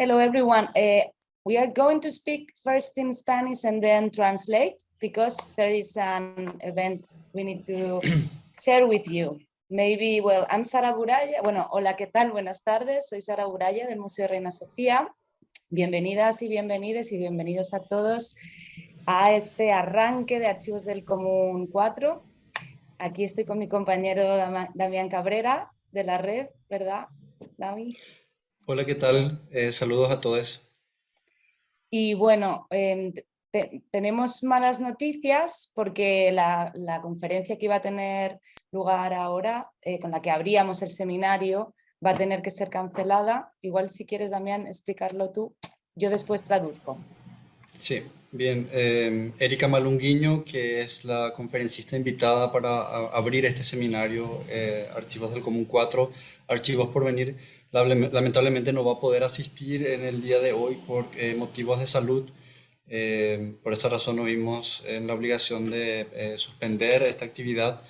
Hello, everyone. We are going to speak first in Spanish and then translate because there is an event we need to share with you. Maybe, well, I'm Sara Buraya. Bueno, hola, ¿qué tal? Buenas tardes. Soy Sara Buraya del Museo Reina Sofía. Bienvenidas y bienvenidos a todos a este arranque de Archivos del Común 4. Aquí estoy con mi compañero Damián Cabrera de la red, ¿verdad, Dami? Hola, ¿qué tal? Saludos a todos. Y bueno, tenemos malas noticias porque la conferencia que iba a tener lugar ahora, con la que abríamos el seminario, va a tener que ser cancelada. Igual si quieres, Damián, explicarlo tú, yo después traduzco. Sí, bien. Erika Malunguiño, que es la conferencista invitada para abrir este seminario, Archivos del Común 4, Archivos por Venir, lamentablemente no va a poder asistir en el día de hoy por motivos de salud. Por esta razón nos vimos en la obligación de suspender esta actividad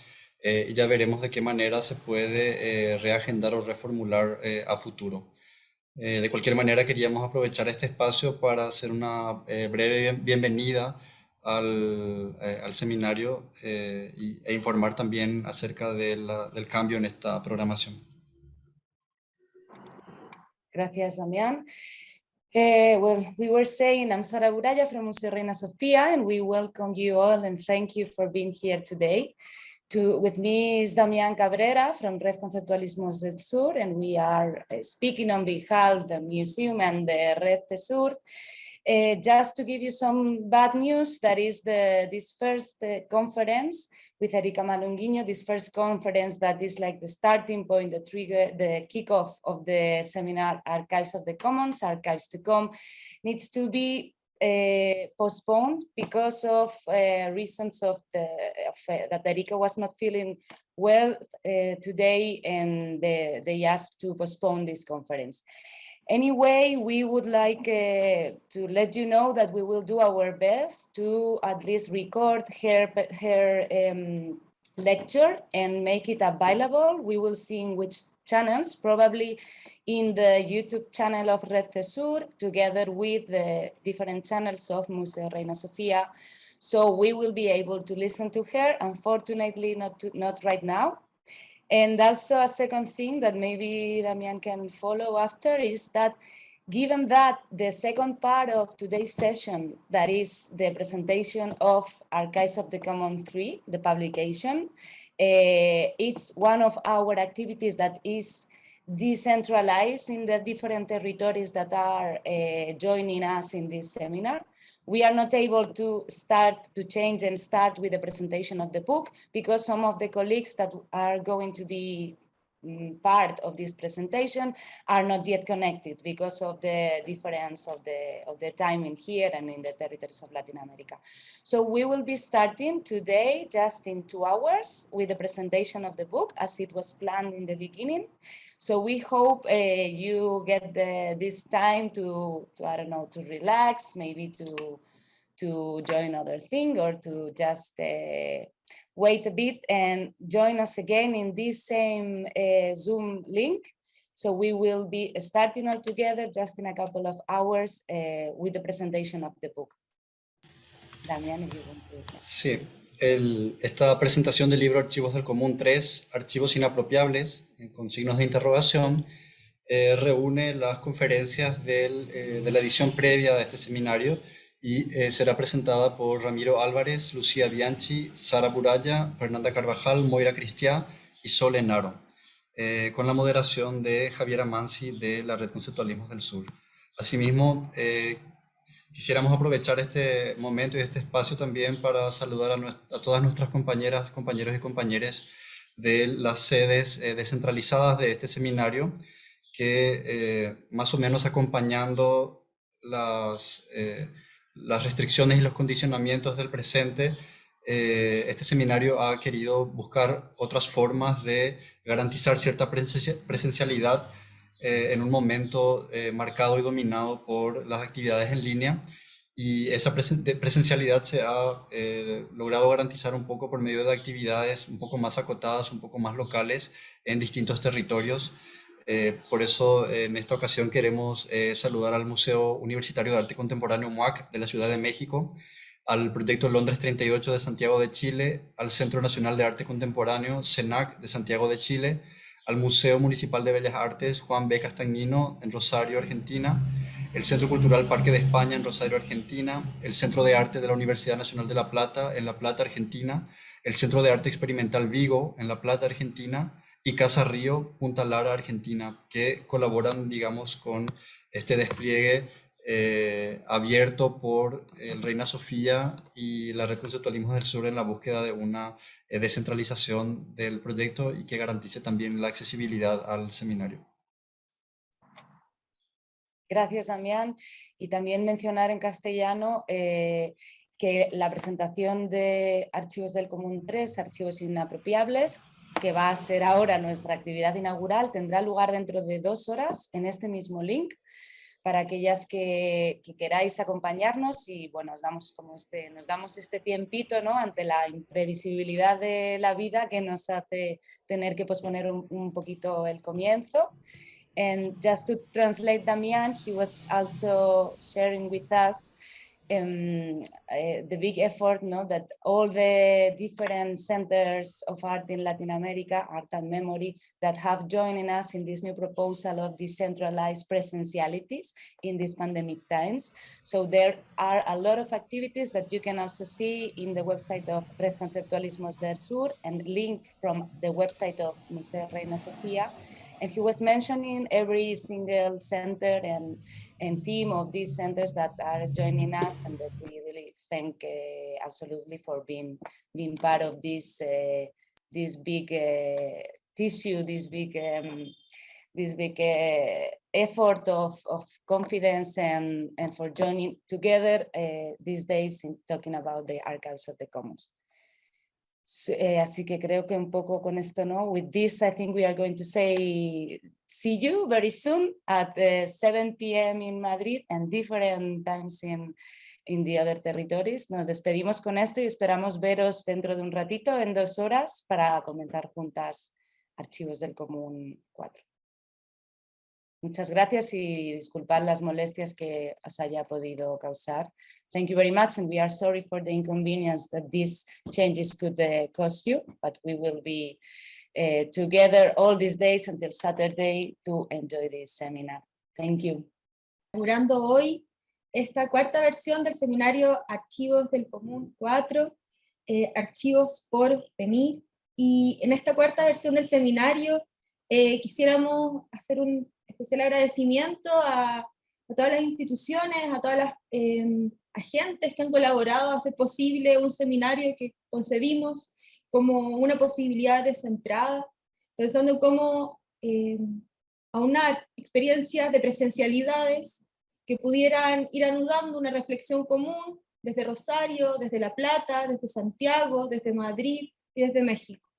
y ya veremos de qué manera se puede reagendar o reformular a futuro. De cualquier manera, queríamos aprovechar este espacio para hacer una breve bienvenida al seminario e informar también acerca del cambio en esta programación. Gracias, Damián. Well, we were saying, I'm Sara Buraya from Museo Reina Sofía, and we welcome you all and thank you for being here today. With me is Damián Cabrera from Red Conceptualismos del Sur, and we are speaking on behalf of the museum and the Red del Sur. Just to give you some bad news, that is this first conference with Erika Malunguiño, this first conference that is like the starting point, the trigger, the kickoff of the seminar Archives of the Commons, Archives to Come, needs to be postponed because of reasons that Erika was not feeling well today, and they asked to postpone this conference. Anyway, we would like to let you know that we will do our best to at least record her lecture and make it available. We will see in which channels, probably in the YouTube channel of Red del Sur, together with the different channels of Museo Reina Sofía. So we will be able to listen to her, unfortunately not right now. And also a second thing that maybe Damián can follow after is that given that the second part of today's session, that is the presentation of Archives of the Common 3, the publication, it's one of our activities that is decentralized in the different territories that are joining us in this seminar. We are not able to change and start with the presentation of the book because some of the colleagues that are going to be part of this presentation are not yet connected because of the difference of the timing here and in the territories of Latin America. So we will be starting today just in 2 hours with the presentation of the book as it was planned in the beginning. So we hope you get this time to I don't know, to relax, maybe to join other thing or to just wait a bit and join us again in this same Zoom link. So we will be starting all together just in a couple of hours with the presentation of the book. Damián, if you want to... Sí. Esta presentación del libro Archivos del Común 3, Archivos Inapropiables, con signos de interrogación, reúne las conferencias de la edición previa de este seminario y será presentada por Ramiro Álvarez, Lucía Bianchi, Sara Buraya, Fernanda Carvajal, Moira Cristiá y Sol Enaro, con la moderación de Javier Amansi de la Red Conceptualismos del Sur. Asimismo, quisiéramos aprovechar este momento y este espacio también para saludar a todas nuestras compañeras, compañeros y compañeras de las sedes descentralizadas de este seminario, que más o menos acompañando las restricciones y los condicionamientos del presente, este seminario ha querido buscar otras formas de garantizar cierta presencialidad en un momento marcado y dominado por las actividades en línea, y esa presencialidad se ha logrado garantizar un poco por medio de actividades un poco más acotadas, un poco más locales en distintos territorios. Por eso, en esta ocasión queremos saludar al Museo Universitario de Arte Contemporáneo MUAC de la Ciudad de México, al Proyecto Londres 38 de Santiago de Chile, al Centro Nacional de Arte Contemporáneo, CENAC de Santiago de Chile, al Museo Municipal de Bellas Artes Juan B. Castagnino en Rosario, Argentina, el Centro Cultural Parque de España en Rosario, Argentina, el Centro de Arte de la Universidad Nacional de La Plata en La Plata, Argentina, el Centro de Arte Experimental Vigo en La Plata, Argentina, y Casa Río, Punta Lara, Argentina, que colaboran, digamos, con este despliegue abierto por el Reina Sofía y la Red Conceptualismos del Sur en la búsqueda de una descentralización del proyecto y que garantice también la accesibilidad al seminario. Gracias, Damián. Y también mencionar en castellano que la presentación de Archivos del Común 3, Archivos Inapropiables, que va a ser ahora nuestra actividad inaugural, tendrá lugar dentro de 2 horas en este mismo link, para aquellas que queráis acompañarnos y bueno, nos damos este tiempito, ¿no?, ante la imprevisibilidad de la vida que nos hace tener que posponer un poquito el comienzo. And just to translate Damián, he was also sharing with us the big effort, no, that all the different centers of art in Latin America, Art and Memory, that have joined us in this new proposal of decentralized presentialities in these pandemic times. So there are a lot of activities that you can also see in the website of Red Conceptualismos del Sur and link from the website of Museo Reina Sofía. And he was mentioning every single center and team of these centers that are joining us, and that we really thank absolutely for being part of this big tissue, this big effort of confidence and for joining together these days in talking about the archives of the commons. Así que creo que un poco con esto, ¿no? With this, I think we are going to say see you very soon at 7 p.m. in Madrid and different times in the other territories. Nos despedimos con esto y esperamos veros dentro de un ratito, en 2 horas, para comenzar juntas Archivos del Común 4. Muchas gracias y disculpad las molestias que os haya podido causar. Thank you very much, and we are sorry for the inconvenience that these changes could cause you, but we will be together all these days until Saturday to enjoy this seminar. Thank you. Inaugurando hoy esta 4ª versión del seminario Archivos del Común 4, Archivos por Venir, y en esta 4ª versión del seminario quisiéramos hacer un especial agradecimiento a todas las instituciones, a todas las agentes que han colaborado a hacer posible un seminario que concebimos como una posibilidad descentrada, pensando en cómo aunar experiencias de presencialidades que pudieran ir anudando una reflexión común desde Rosario, desde La Plata, desde Santiago, desde Madrid y desde México.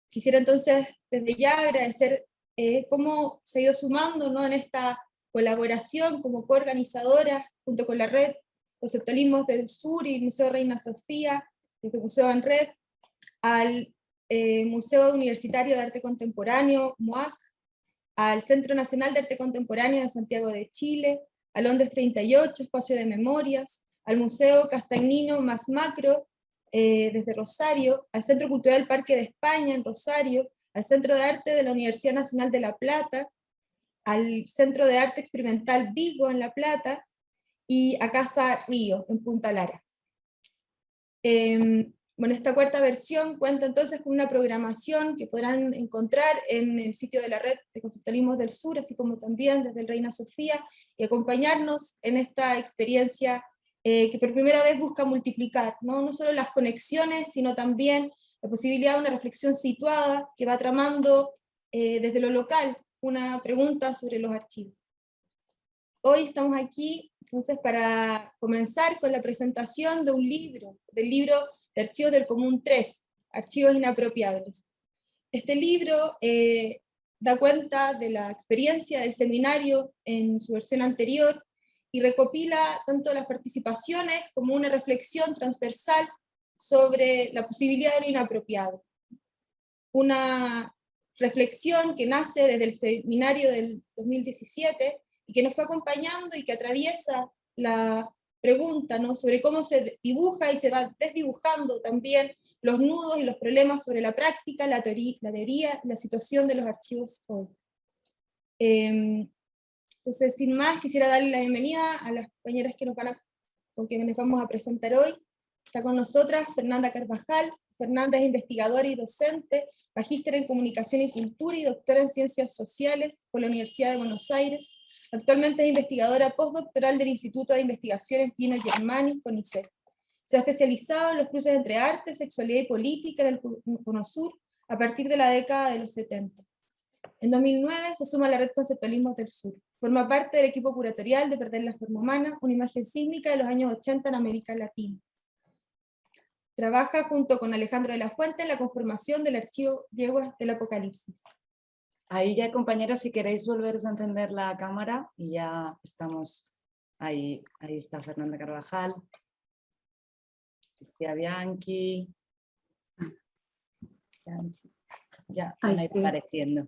Quisiera entonces desde ya agradecer cómo se ha ido sumando, ¿no?, en esta colaboración como coorganizadora junto con la Red Conceptualismos del Sur y el Museo Reina Sofía, desde Museo en Red, al Museo Universitario de Arte Contemporáneo, MUAC, al Centro Nacional de Arte Contemporáneo de Santiago de Chile, al Londres 38, Espacio de Memorias, al Museo Castagnino más Macro, desde Rosario, al Centro Cultural Parque de España en Rosario, al Centro de Arte de la Universidad Nacional de La Plata, al Centro de Arte Experimental Vigo en La Plata, y a Casa Río en Punta Lara. Bueno, esta 4ª versión cuenta entonces con una programación que podrán encontrar en el sitio de la Red de Conceptualismos del Sur, así como también desde el Reina Sofía, y acompañarnos en esta experiencia que por primera vez busca multiplicar, no solo las conexiones, sino también la posibilidad de una reflexión situada que va tramando desde lo local una pregunta sobre los archivos. Hoy estamos aquí entonces para comenzar con la presentación de un libro, del libro de Archivos del Común 3, Archivos Inapropiables. Este libro da cuenta de la experiencia del seminario en su versión anterior y recopila tanto las participaciones como una reflexión transversal sobre la posibilidad de lo inapropiado. Una reflexión que nace desde el seminario del 2017 y que nos fue acompañando y que atraviesa la pregunta, ¿no?, sobre cómo se dibuja y se va desdibujando también los nudos y los problemas sobre la práctica, la teoría, la situación de los archivos hoy. Entonces, sin más, quisiera darle la bienvenida a las compañeras que con quienes nos vamos a presentar hoy. Está con nosotras Fernanda Carvajal. Fernanda es investigadora y docente, magíster en Comunicación y Cultura y doctora en Ciencias Sociales por la Universidad de Buenos Aires. Actualmente es investigadora postdoctoral del Instituto de Investigaciones Gino Germani, CONICET. Se ha especializado en los cruces entre arte, sexualidad y política en el Cono Sur a partir de la década de los 70. En 2009 se suma a la red Conceptualismos del Sur. Forma parte del equipo curatorial de Perder la Forma Humana, una imagen sísmica de los años 80 en América Latina. Trabaja junto con Alejandro de la Fuente en la conformación del archivo Yeguas del Apocalipsis. Ahí ya, compañeras, si queréis volveros a encender la cámara, y ya estamos ahí. Ahí está Fernanda Carvajal, Cristina Bianchi, ya van a ir apareciendo.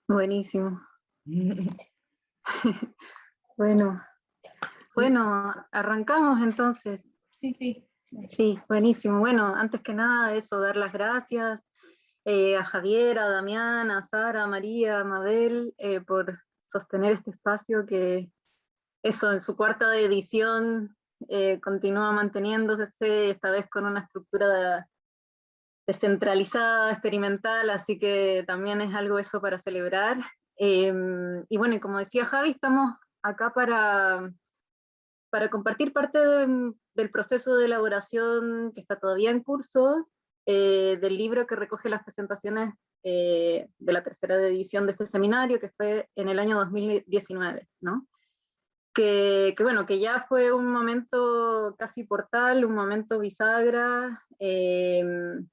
Buenísimo. Bueno, arrancamos entonces. Sí. Sí, buenísimo. Bueno, antes que nada eso, dar las gracias a Javier, a Damián, a Sara, a María, a Mabel, por sostener este espacio que eso en su cuarta edición continúa manteniéndose, esta vez con una estructura descentralizada, experimental, así que también es algo eso para celebrar. Y bueno, y como decía Javi, estamos acá para compartir parte del proceso de elaboración que está todavía en curso, del libro que recoge las presentaciones de la tercera edición de este seminario, que fue en el año 2019, ¿no? Que bueno, que ya fue un momento casi portal, un momento bisagra, en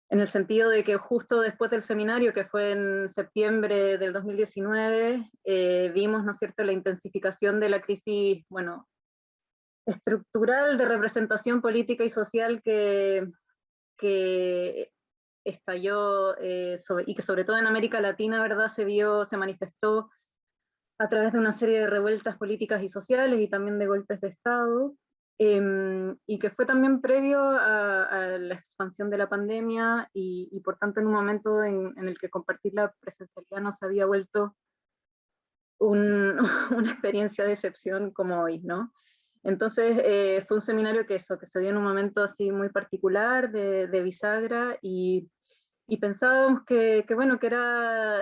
el sentido de que justo después del seminario, que fue en septiembre del 2019, vimos, ¿no es cierto?, la intensificación de la crisis, bueno, estructural de representación política y social que estalló y que sobre todo en América Latina, ¿verdad?, se manifestó a través de una serie de revueltas políticas y sociales y también de golpes de Estado, y que fue también previo a la expansión de la pandemia y por tanto en un momento en el que compartir la presencialidad no se había vuelto una experiencia de excepción como hoy, ¿no? Entonces fue un seminario que se dio en un momento así muy particular de bisagra y pensábamos que bueno, que era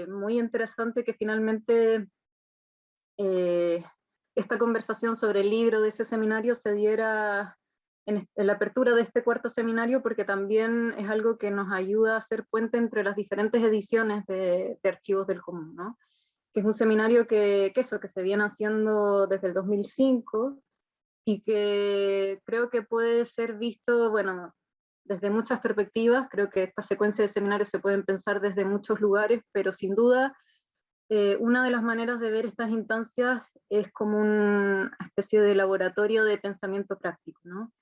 muy interesante que finalmente esta conversación sobre el libro de ese seminario se diera en la apertura de este cuarto seminario, porque también es algo que nos ayuda a hacer puente entre las diferentes ediciones de Archivos del Común, ¿no? Que es un seminario que se viene haciendo desde el 2005 y que creo que puede ser visto, bueno, desde muchas perspectivas. Creo que esta secuencia de seminarios se pueden pensar desde muchos lugares, pero sin duda una de las maneras de ver estas instancias es como una especie de laboratorio de pensamiento práctico, ¿no?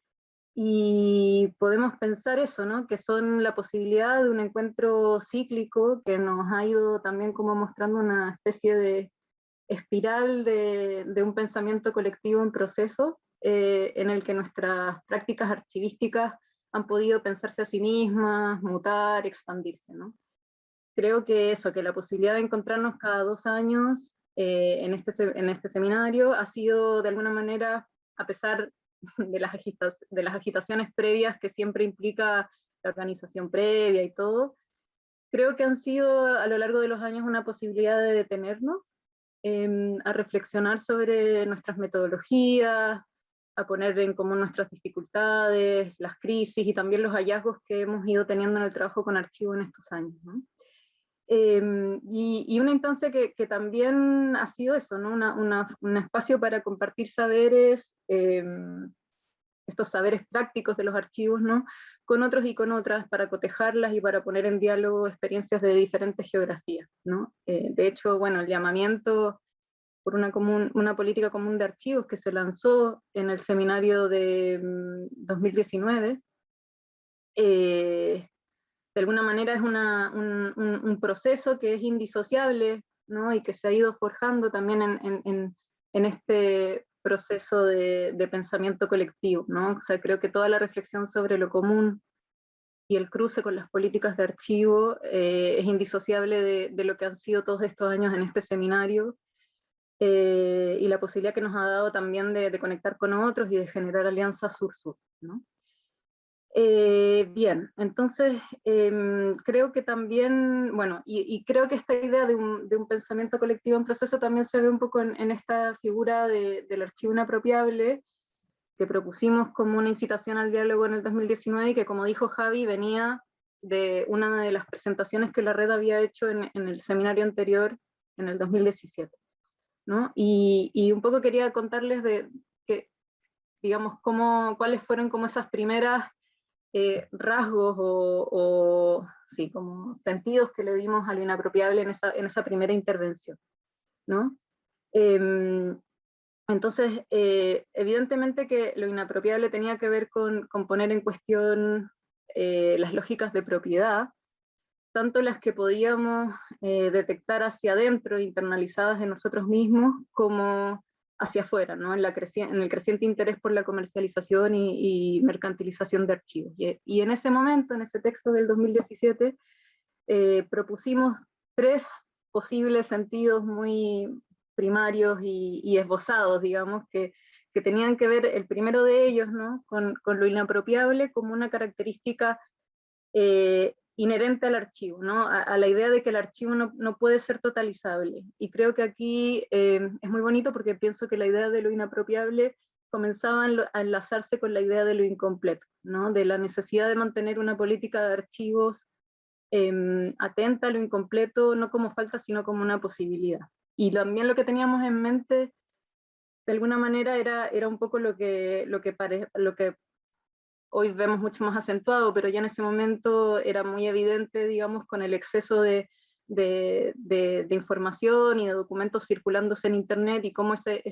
Y podemos pensar eso, ¿no?, que son la posibilidad de un encuentro cíclico que nos ha ido también como mostrando una especie de espiral de un pensamiento colectivo en proceso, en el que nuestras prácticas archivísticas han podido pensarse a sí mismas, mutar, expandirse, ¿no? Creo que eso, que la posibilidad de encontrarnos cada 2 años en este seminario ha sido de alguna manera, a pesar de las agitaciones previas que siempre implica la organización previa y todo, creo que han sido a lo largo de los años una posibilidad de detenernos, a reflexionar sobre nuestras metodologías, a poner en común nuestras dificultades, las crisis y también los hallazgos que hemos ido teniendo en el trabajo con archivo en estos años, ¿no? Y una instancia que también ha sido eso, ¿no? Un espacio para compartir saberes, estos saberes prácticos de los archivos, ¿no?, con otros y con otras, para cotejarlas y para poner en diálogo experiencias de diferentes geografías, ¿no? De hecho, bueno, el llamamiento por una política común de archivos que se lanzó en el seminario de 2019, de alguna manera es un proceso que es indisociable, ¿no? Y que se ha ido forjando también en este proceso de pensamiento colectivo, ¿no? O sea, creo que toda la reflexión sobre lo común y el cruce con las políticas de archivo es indisociable de lo que han sido todos estos años en este seminario, y la posibilidad que nos ha dado también de conectar con otros y de generar alianzas sur-sur, ¿no? Bien, entonces creo que también, bueno, y creo que esta idea de un pensamiento colectivo en proceso también se ve un poco en esta figura del archivo inapropiable, que propusimos como una incitación al diálogo en el 2019 y que, como dijo Javi, venía de una de las presentaciones que la red había hecho en el seminario anterior, en el 2017, ¿no? Y un poco quería contarles digamos, cuáles fueron como esas primeras rasgos sí, como sentidos que le dimos a lo inapropiable en esa primera intervención, ¿no? Entonces, evidentemente que lo inapropiable tenía que ver con poner en cuestión las lógicas de propiedad, tanto las que podíamos detectar hacia adentro, internalizadas en nosotros mismos, como hacia afuera, ¿no? En el creciente interés por la comercialización y mercantilización de archivos. Y en ese momento, en ese texto del 2017, propusimos 3 posibles sentidos muy primarios y esbozados, digamos, que tenían que ver, el primero de ellos, ¿no? con lo inapropiable como una característica inherente al archivo, ¿no? A la idea de que el archivo no puede ser totalizable. Y creo que aquí es muy bonito porque pienso que la idea de lo inapropiable comenzaba a enlazarse con la idea de lo incompleto, ¿no? De la necesidad de mantener una política de archivos atenta a lo incompleto, no como falta, sino como una posibilidad. Y también lo que teníamos en mente, de alguna manera, era un poco lo que hoy vemos mucho más acentuado, pero ya en ese momento era muy evidente, digamos, con el exceso de información y de documentos circulándose en Internet, y cómo ese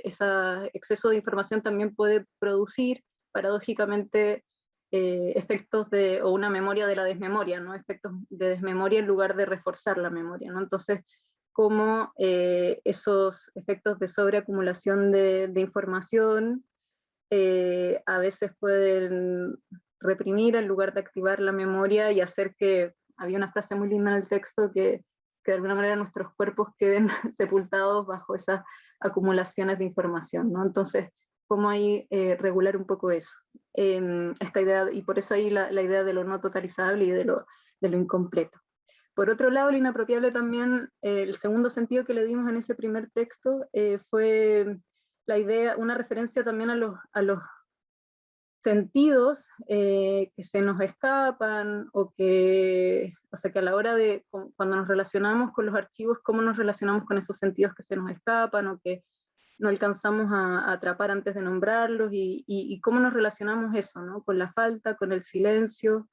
exceso de información también puede producir, paradójicamente, efectos o una memoria de la desmemoria, ¿no? Efectos de desmemoria en lugar de reforzar la memoria, ¿no? Entonces, cómo esos efectos de sobreacumulación de información a veces pueden reprimir en lugar de activar la memoria y hacer que, había una frase muy linda en el texto, que de alguna manera nuestros cuerpos queden sepultados bajo esas acumulaciones de información, ¿no? Entonces, cómo ahí regular un poco eso. Esta idea, y por eso ahí la idea de lo no totalizable y de lo incompleto. Por otro lado, lo inapropiable también, el segundo sentido que le dimos en ese primer texto fue la idea, una referencia también a los sentidos que se nos escapan, o sea, que a la hora de, cuando nos relacionamos con los archivos, cómo nos relacionamos con esos sentidos que se nos escapan, o que no alcanzamos a atrapar antes de nombrarlos, y cómo nos relacionamos eso, ¿no? Con la falta, con el silencio,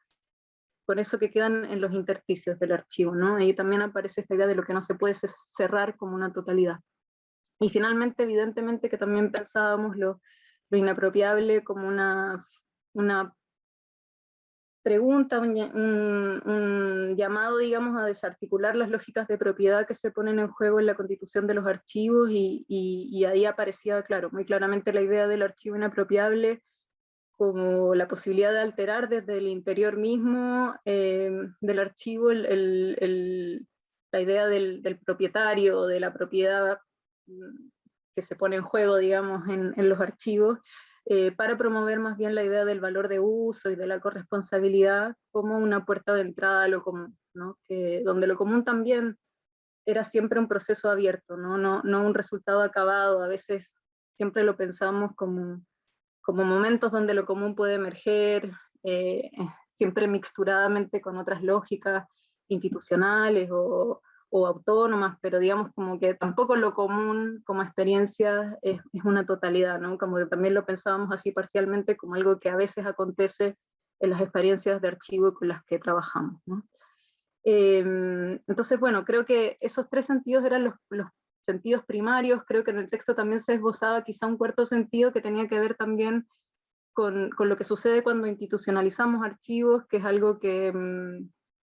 con eso que quedan en los intersticios del archivo, ¿no? Ahí también aparece esta idea de lo que no se puede cerrar como una totalidad. Y finalmente, evidentemente, que también pensábamos lo inapropiable como una pregunta, un llamado, digamos, a desarticular las lógicas de propiedad que se ponen en juego en la constitución de los archivos, y ahí aparecía, claro, muy claramente la idea del archivo inapropiable como la posibilidad de alterar desde el interior mismo del archivo la idea del propietario, de la propiedad que se pone en juego, digamos, en los archivos, para promover más bien la idea del valor de uso y de la corresponsabilidad como una puerta de entrada a lo común, ¿no? Donde lo común también era siempre un proceso abierto, no un resultado acabado. A veces siempre lo pensamos como momentos donde lo común puede emerger, siempre mixturadamente con otras lógicas institucionales o autónomas, pero digamos como que tampoco lo común como experiencia es una totalidad, ¿no? Como que también lo pensábamos así parcialmente como algo que a veces acontece en las experiencias de archivo con las que trabajamos, ¿no? Entonces, bueno, creo que esos 3 sentidos eran los sentidos primarios. Creo que en el texto también se esbozaba quizá un cuarto sentido que tenía que ver también con lo que sucede cuando institucionalizamos archivos, que es algo que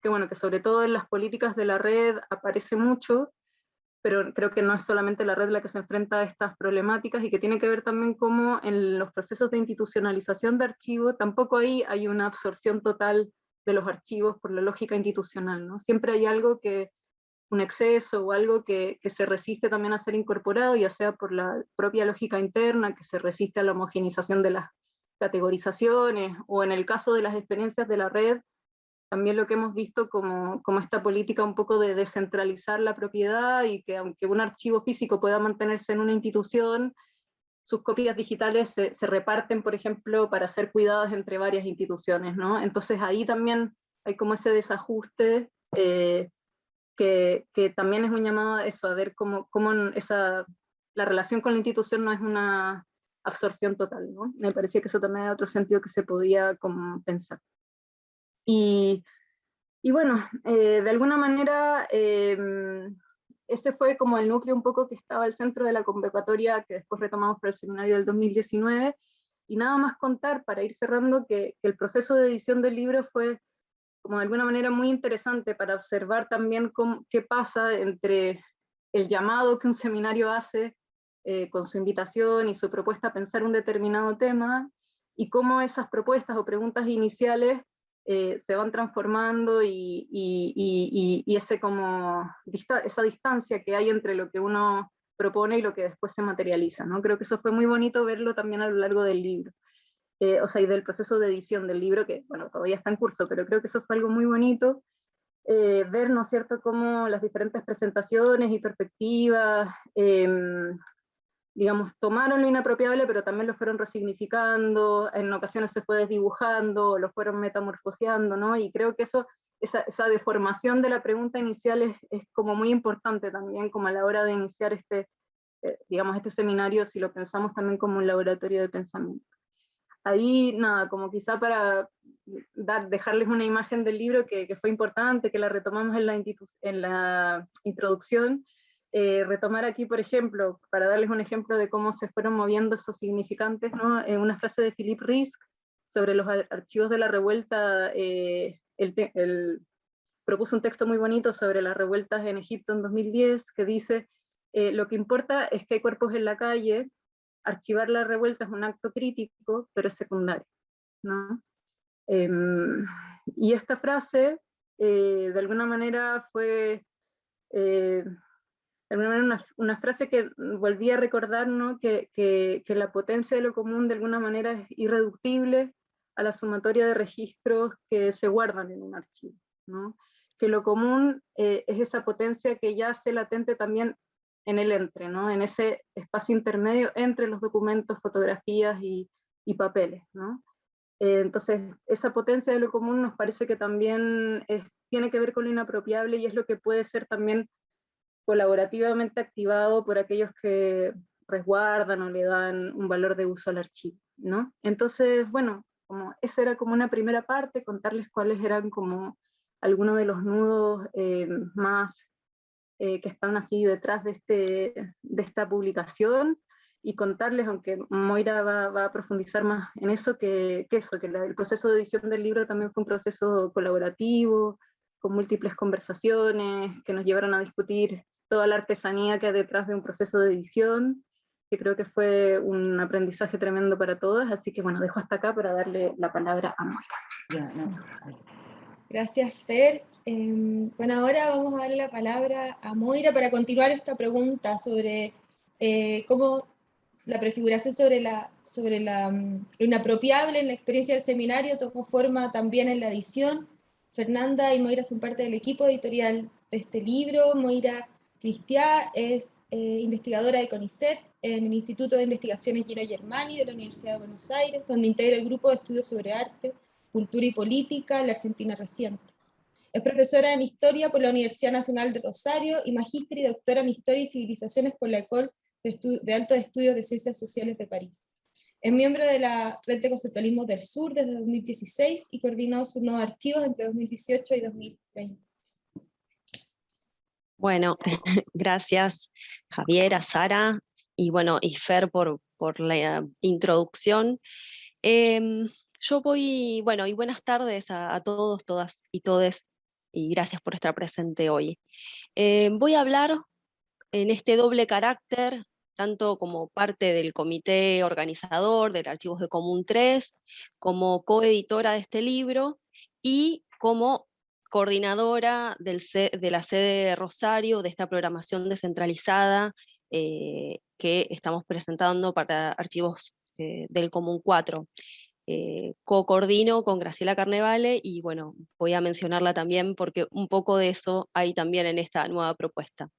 bueno, que sobre todo en las políticas de la red aparece mucho, pero creo que no es solamente la red la que se enfrenta a estas problemáticas, y que tiene que ver también cómo en los procesos de institucionalización de archivos, tampoco ahí hay una absorción total de los archivos por la lógica institucional, ¿no? Siempre hay algo que, un exceso o algo que se resiste también a ser incorporado, ya sea por la propia lógica interna, que se resiste a la homogenización de las categorizaciones, o en el caso de las experiencias de la red, también lo que hemos visto como esta política un poco de descentralizar la propiedad, y que aunque un archivo físico pueda mantenerse en una institución, sus copias digitales se reparten, por ejemplo, para ser cuidadas entre varias instituciones, ¿no? Entonces ahí también hay como ese desajuste, que también es un llamado a eso, a ver cómo la relación con la institución no es una absorción total, ¿no? Me parecía que eso también era otro sentido que se podía como pensar. Y bueno, de alguna manera, ese fue como el núcleo un poco que estaba al centro de la convocatoria que después retomamos para el seminario del 2019, y nada más contar, para ir cerrando, que el proceso de edición del libro fue como de alguna manera muy interesante para observar también qué pasa entre el llamado que un seminario hace con su invitación y su propuesta a pensar un determinado tema, y cómo esas propuestas o preguntas iniciales se van transformando, y esa distancia que hay entre lo que uno propone y lo que después se materializa, ¿no? Creo que eso fue muy bonito verlo también a lo largo del libro. O sea, y del proceso de edición del libro, que bueno, todavía está en curso, pero creo que eso fue algo muy bonito, ver, ¿no es cierto?, cómo las diferentes presentaciones y perspectivas, digamos, tomaron lo inapropiable, pero también lo fueron resignificando, en ocasiones se fue desdibujando, lo fueron metamorfoseando, ¿no? Y creo que esa deformación de la pregunta inicial es como muy importante también, como a la hora de iniciar digamos, este seminario, si lo pensamos también como un laboratorio de pensamiento. Ahí, nada, como quizá para dejarles una imagen del libro que fue importante, que la retomamos en la introducción, retomar aquí, por ejemplo, para darles un ejemplo de cómo se fueron moviendo esos significantes, ¿no? Una frase de Philippe Risk sobre los archivos de la revuelta. Él propuso un texto muy bonito sobre las revueltas en Egipto en 2010, que dice, lo que importa es que hay cuerpos en la calle, archivar la revuelta es un acto crítico, pero es secundario, ¿no? Y esta frase, de alguna manera fue, de alguna manera una frase que volvía a recordar, ¿no?, que la potencia de lo común de alguna manera es irreductible a la sumatoria de registros que se guardan en un archivo, ¿no? Que lo común es esa potencia que yace latente también en el entre, ¿no?, en ese espacio intermedio entre los documentos, fotografías y papeles, ¿no? Entonces, esa potencia de lo común nos parece que también tiene que ver con lo inapropiable, y es lo que puede ser también colaborativamente activado por aquellos que resguardan o le dan un valor de uso al archivo, ¿no? Entonces, bueno, esa era como una primera parte, contarles cuáles eran como algunos de los nudos más que están así detrás de esta publicación, y contarles, aunque Moira va a profundizar más en eso, que el proceso de edición del libro también fue un proceso colaborativo, con múltiples conversaciones, que nos llevaron a discutir toda la artesanía que hay detrás de un proceso de edición, que creo que fue un aprendizaje tremendo para todas. Así que bueno, dejo hasta acá para darle la palabra a Moira. Gracias, Fer. Bueno, ahora vamos a darle la palabra a Moira para continuar esta pregunta sobre cómo la prefiguración sobre lo inapropiable en la experiencia del seminario tomó forma también en la edición. Fernanda y Moira son parte del equipo editorial de este libro. Moira Cristiá es investigadora de CONICET en el Instituto de Investigaciones Gino Germani de la Universidad de Buenos Aires, donde integra el grupo de estudios sobre arte, cultura y política en la Argentina reciente. Es profesora en Historia por la Universidad Nacional de Rosario y magíster y doctora en Historia y Civilizaciones por la École de Altos Estudios de Ciencias Sociales de París. Es miembro de la Red de Conceptualismo del Sur desde 2016 y coordinó sus nuevos archivos entre 2018 y 2020. Bueno, gracias Javier, a Sara y bueno, y Fer por la introducción. Yo voy, bueno, y buenas tardes a todos, todas y todes, y gracias por estar presente hoy. Voy a hablar en este doble carácter, tanto como parte del comité organizador del Archivos de Común 3, como coeditora de este libro, y como coordinadora de la sede de Rosario, de esta programación descentralizada que estamos presentando para Archivos del Común 4. Co-coordino con Graciela Carnevale y bueno, voy a mencionarla también porque un poco de eso hay también en esta nueva propuesta.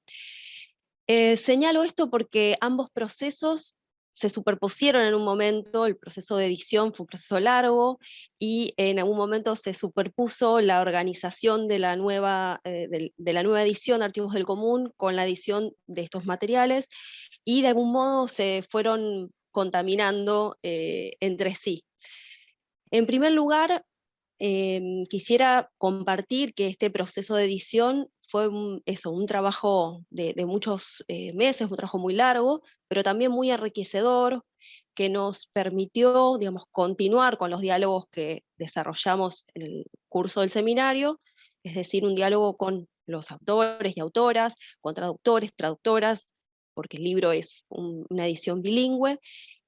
Señalo esto porque ambos procesos se superpusieron en un momento. El proceso de edición fue un proceso largo y en algún momento se superpuso la organización de la nueva edición de Archivos del Común con la edición de estos materiales, y de algún modo se fueron contaminando entre sí. En primer lugar, quisiera compartir que este proceso de edición fue un trabajo de muchos meses, un trabajo muy largo, pero también muy enriquecedor, que nos permitió, digamos, continuar con los diálogos que desarrollamos en el curso del seminario, es decir, un diálogo con los autores y autoras, con traductores, traductoras, porque el libro es una edición bilingüe,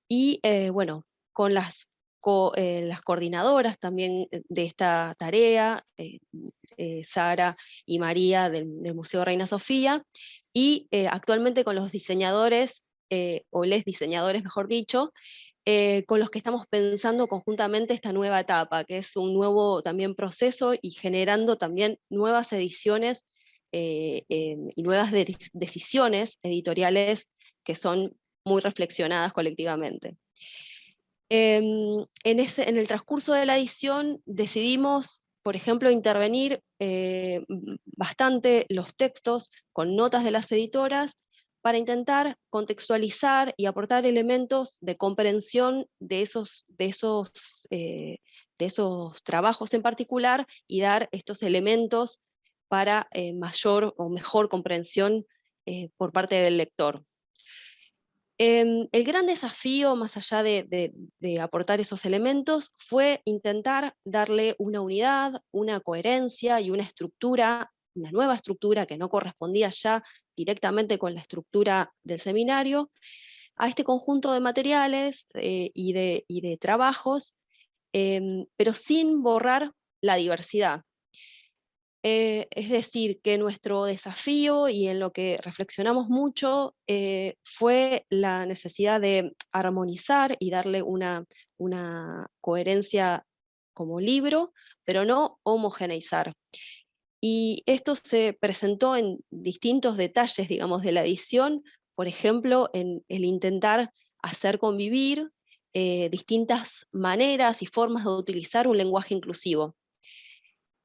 y bueno, con las coordinadoras también de esta tarea, Sara y María del Museo Reina Sofía, y actualmente con los diseñadores, o les diseñadores mejor dicho, con los que estamos pensando conjuntamente esta nueva etapa, que es un nuevo también proceso y generando también nuevas ediciones y nuevas decisiones editoriales que son muy reflexionadas colectivamente. En el transcurso de la edición decidimos, por ejemplo, intervenir bastante los textos con notas de las editoras para intentar contextualizar y aportar elementos de comprensión de esos trabajos en particular, y dar estos elementos para mayor o mejor comprensión por parte del lector. El gran desafío, más allá de aportar esos elementos, fue intentar darle una unidad, una coherencia y una estructura, una nueva estructura que no correspondía ya directamente con la estructura del seminario, a este conjunto de materiales y de trabajos, pero sin borrar la diversidad. Es decir, que nuestro desafío y en lo que reflexionamos mucho fue la necesidad de armonizar y darle una coherencia como libro, pero no homogeneizar. Y esto se presentó en distintos detalles, digamos, de la edición, por ejemplo, en el intentar hacer convivir distintas maneras y formas de utilizar un lenguaje inclusivo.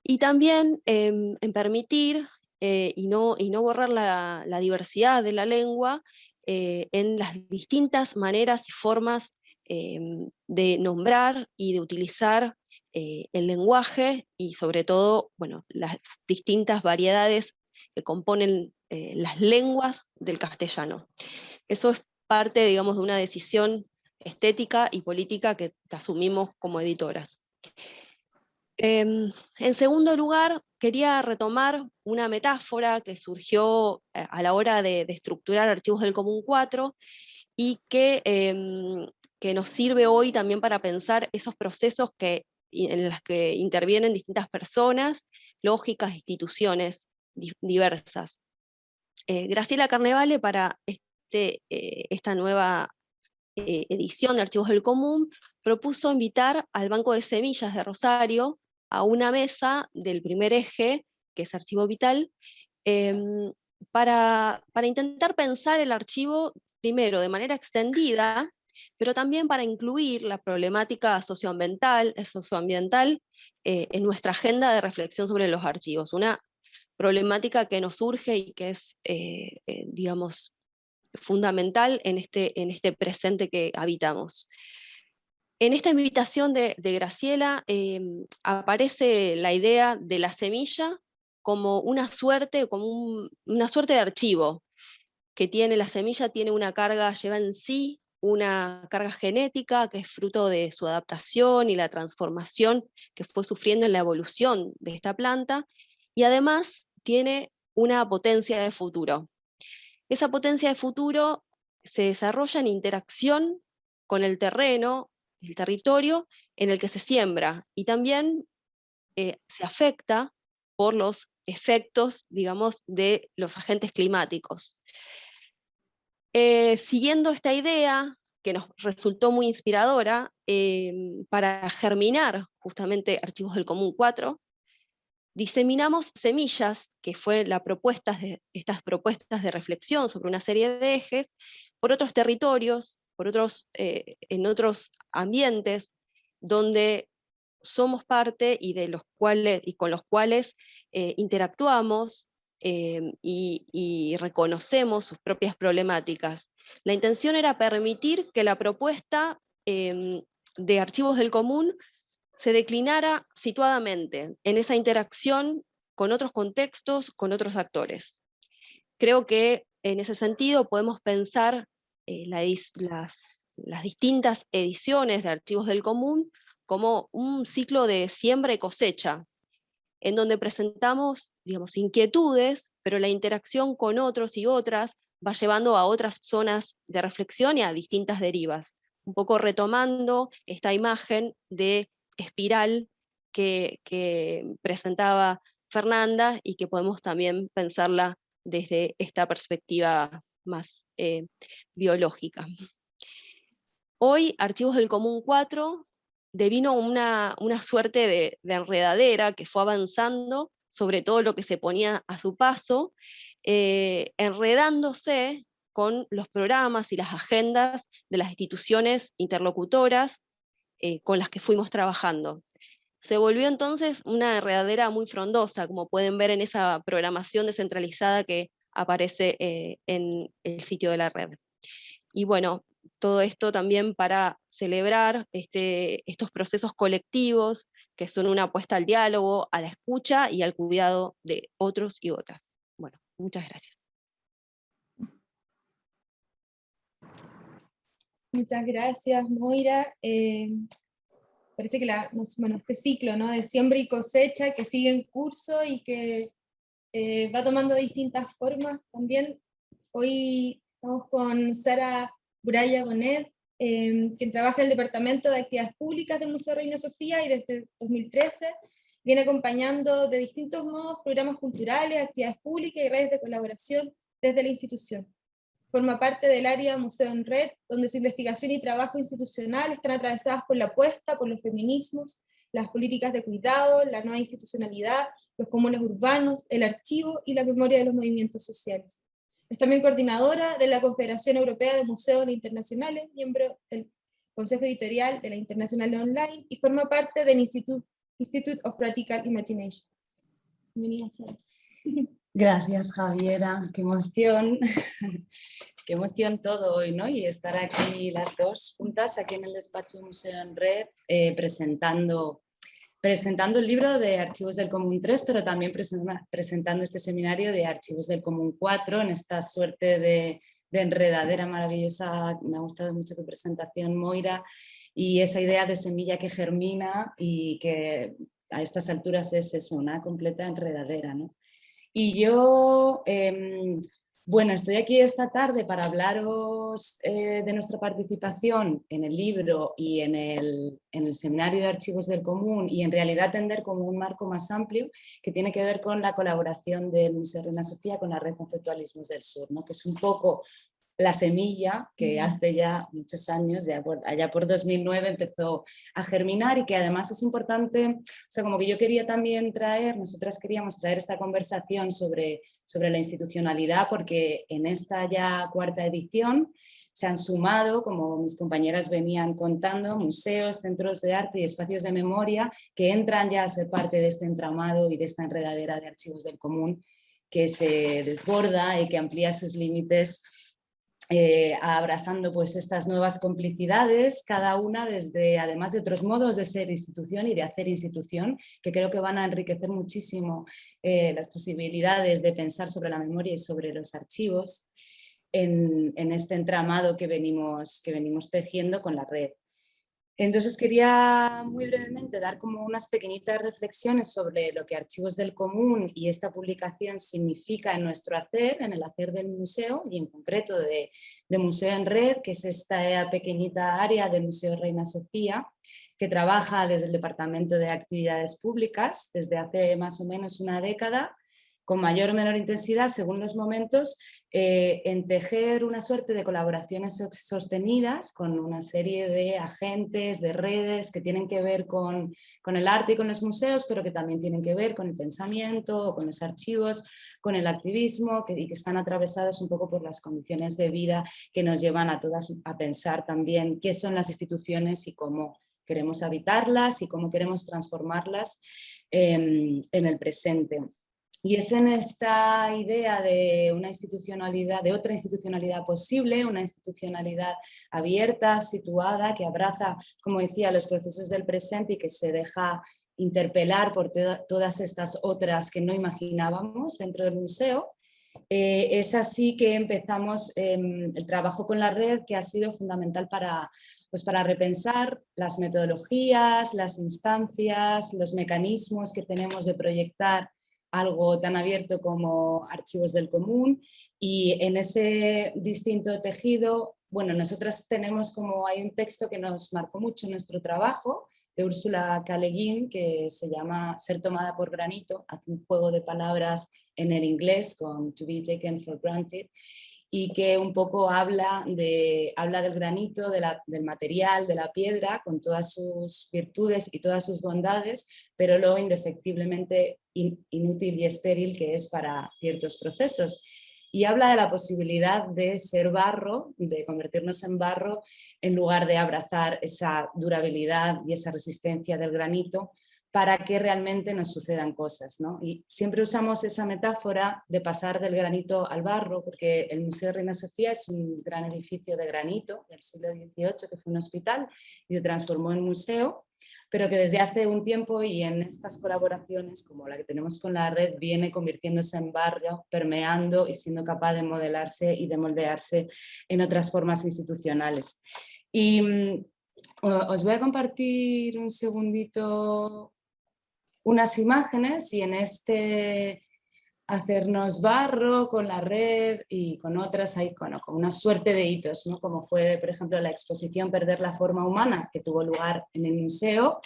Y también en permitir y no borrar la diversidad de la lengua en las distintas maneras y formas de nombrar y de utilizar el lenguaje, y sobre todo, bueno, las distintas variedades que componen las lenguas del castellano. Eso es parte, digamos, de una decisión estética y política que asumimos como editoras. En segundo lugar, quería retomar una metáfora que surgió a la hora de estructurar Archivos del Común 4 y que nos sirve hoy también para pensar esos procesos en los que intervienen distintas personas, lógicas, instituciones diversas. Graciela Carnevale, para esta nueva edición de Archivos del Común, propuso invitar al Banco de Semillas de Rosario a una mesa del primer eje, que es Archivo Vital, para intentar pensar el archivo primero de manera extendida, pero también para incluir la problemática socioambiental en nuestra agenda de reflexión sobre los archivos, una problemática que nos surge y que es, digamos, fundamental en este presente que habitamos. En esta invitación de Graciela aparece la idea de la semilla como una suerte de archivo que tiene. La semilla tiene una carga, lleva en sí una carga genética que es fruto de su adaptación y la transformación que fue sufriendo en la evolución de esta planta, y además tiene una potencia de futuro. Esa potencia de futuro se desarrolla en interacción con el terreno, el territorio en el que se siembra, y también se afecta por los efectos, digamos, de los agentes climáticos. Siguiendo esta idea, que nos resultó muy inspiradora, para germinar justamente Archivos del Común 4, diseminamos semillas, que fue estas propuestas de reflexión sobre una serie de ejes, por otros territorios, en otros ambientes, donde somos parte y con los cuales interactuamos y reconocemos sus propias problemáticas. La intención era permitir que la propuesta de Archivos del Común se declinara situadamente en esa interacción con otros contextos, con otros actores. Creo que en ese sentido podemos pensar las distintas ediciones de Archivos del Común como un ciclo de siembra y cosecha, en donde presentamos, digamos, inquietudes, pero la interacción con otros y otras va llevando a otras zonas de reflexión y a distintas derivas, un poco retomando esta imagen de espiral que presentaba Fernanda y que podemos también pensarla desde esta perspectiva más biológica. Hoy, Archivos del Común 4 devino una suerte de enredadera que fue avanzando sobre todo lo que se ponía a su paso, enredándose con los programas y las agendas de las instituciones interlocutoras con las que fuimos trabajando. Se volvió entonces una enredadera muy frondosa, como pueden ver en esa programación descentralizada que aparece en el sitio de la red. Y bueno, todo esto también para celebrar estos procesos colectivos que son una apuesta al diálogo, a la escucha y al cuidado de otros y otras. Bueno, muchas gracias. Muchas gracias, Moira. Parece que este ciclo, ¿no?, de siembra y cosecha que sigue en curso y que va tomando distintas formas también. Hoy estamos con Sara Buraya Bonet, quien trabaja en el Departamento de Actividades Públicas del Museo Reina Sofía y desde 2013 viene acompañando de distintos modos programas culturales, actividades públicas y redes de colaboración desde la institución. Forma parte del área Museo en Red, donde su investigación y trabajo institucional están atravesadas por la apuesta por los feminismos, las políticas de cuidado, la nueva institucionalidad, los comunes urbanos, el archivo y la memoria de los movimientos sociales. Es también coordinadora de la Confederación Europea de Museos Internacionales, miembro del Consejo Editorial de la Internacional Online y forma parte del Institute of Practical Imagination. Bienvenida, Sara. Gracias, Javiera. Qué emoción. Qué emoción todo hoy, ¿no? Y estar aquí las dos juntas, aquí en el despacho Museo en Red, presentando el libro de Archivos del Común 3, pero también presentando este seminario de Archivos del Común 4, en esta suerte de enredadera maravillosa. Me ha gustado mucho tu presentación, Moira, y esa idea de semilla que germina y que a estas alturas es eso, una completa enredadera, ¿no? Y yo, bueno, estoy aquí esta tarde para hablaros de nuestra participación en el libro y en el seminario de Archivos del Común, y en realidad atender como un marco más amplio que tiene que ver con la colaboración del Museo Reina Sofía con la Red Conceptualismos del Sur, ¿no?, que es un poco la semilla que hace ya muchos años, allá por 2009 empezó a germinar, y que además es importante, o sea, como que yo quería también nosotras queríamos traer esta conversación sobre la institucionalidad, porque en esta ya cuarta edición se han sumado, como mis compañeras venían contando, museos, centros de arte y espacios de memoria que entran ya a ser parte de este entramado y de esta enredadera de Archivos del Común que se desborda y que amplía sus límites, abrazando pues estas nuevas complicidades, cada una desde, además de otros modos de ser institución y de hacer institución, que creo que van a enriquecer muchísimo las posibilidades de pensar sobre la memoria y sobre los archivos. en este entramado que venimos tejiendo con la red. Entonces quería muy brevemente dar como unas pequeñitas reflexiones sobre lo que Archivos del Común y esta publicación significa en nuestro hacer, en el hacer del museo y en concreto de Museo en Red, que es esta pequeñita área del Museo Reina Sofía, que trabaja desde el Departamento de Actividades Públicas desde hace más o menos una década, con mayor o menor intensidad según los momentos, en tejer una suerte de colaboraciones sostenidas con una serie de agentes, de redes que tienen que ver con el arte y con los museos, pero que también tienen que ver con el pensamiento, con los archivos, con el activismo, y que están atravesados un poco por las condiciones de vida que nos llevan a todas a pensar también qué son las instituciones y cómo queremos habitarlas y cómo queremos transformarlas en el presente. Y es en esta idea de una institucionalidad, de otra institucionalidad posible, una institucionalidad abierta, situada, que abraza, como decía, los procesos del presente y que se deja interpelar por todas estas otras que no imaginábamos dentro del museo. Es así que empezamos el trabajo con la red, que ha sido fundamental para repensar las metodologías, las instancias, los mecanismos que tenemos de proyectar algo tan abierto como Archivos del Común, y en ese distinto tejido, bueno, nosotras tenemos hay un texto que nos marcó mucho nuestro trabajo, de Úrsula K. Le Guin, que se llama Ser tomada por granito, hace un juego de palabras en el inglés con to be taken for granted, y que un poco habla del granito, del material, de la piedra, con todas sus virtudes y todas sus bondades, pero lo indefectiblemente inútil y estéril que es para ciertos procesos. Y habla de la posibilidad de ser barro, de convertirnos en barro, en lugar de abrazar esa durabilidad y esa resistencia del granito, para que realmente nos sucedan cosas, ¿no? Y siempre usamos esa metáfora de pasar del granito al barro, porque el Museo Reina Sofía es un gran edificio de granito del siglo XVIII, que fue un hospital y se transformó en museo, pero que desde hace un tiempo y en estas colaboraciones, como la que tenemos con la red, viene convirtiéndose en barrio, permeando y siendo capaz de modelarse y de moldearse en otras formas institucionales. Y os voy a compartir un segundito unas imágenes, y en este hacernos barro con la red y con otras hay con una suerte de hitos, ¿no? Como fue, por ejemplo, la exposición Perder la forma humana, que tuvo lugar en el museo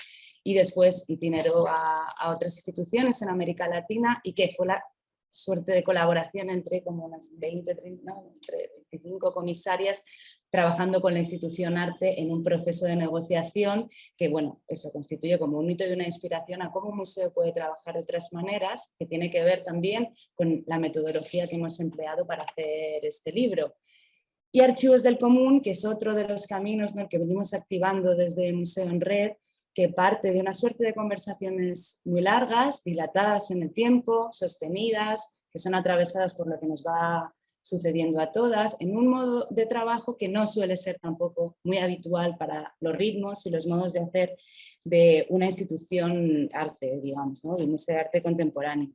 y después itineró a otras instituciones en América Latina, y que fue la suerte de colaboración entre como unas 20, 30, entre 25 comisarias trabajando con la institución Arte en un proceso de negociación que, bueno, eso constituye como un hito y una inspiración a cómo un museo puede trabajar de otras maneras, que tiene que ver también con la metodología que hemos empleado para hacer este libro. Y Archivos del Común, que es otro de los caminos, ¿no?, que venimos activando desde Museo en Red, que parte de una suerte de conversaciones muy largas, dilatadas en el tiempo, sostenidas, que son atravesadas por lo que nos va sucediendo a todas, en un modo de trabajo que no suele ser tampoco muy habitual para los ritmos y los modos de hacer de una institución arte, digamos, ¿no?, de un museo de arte contemporáneo.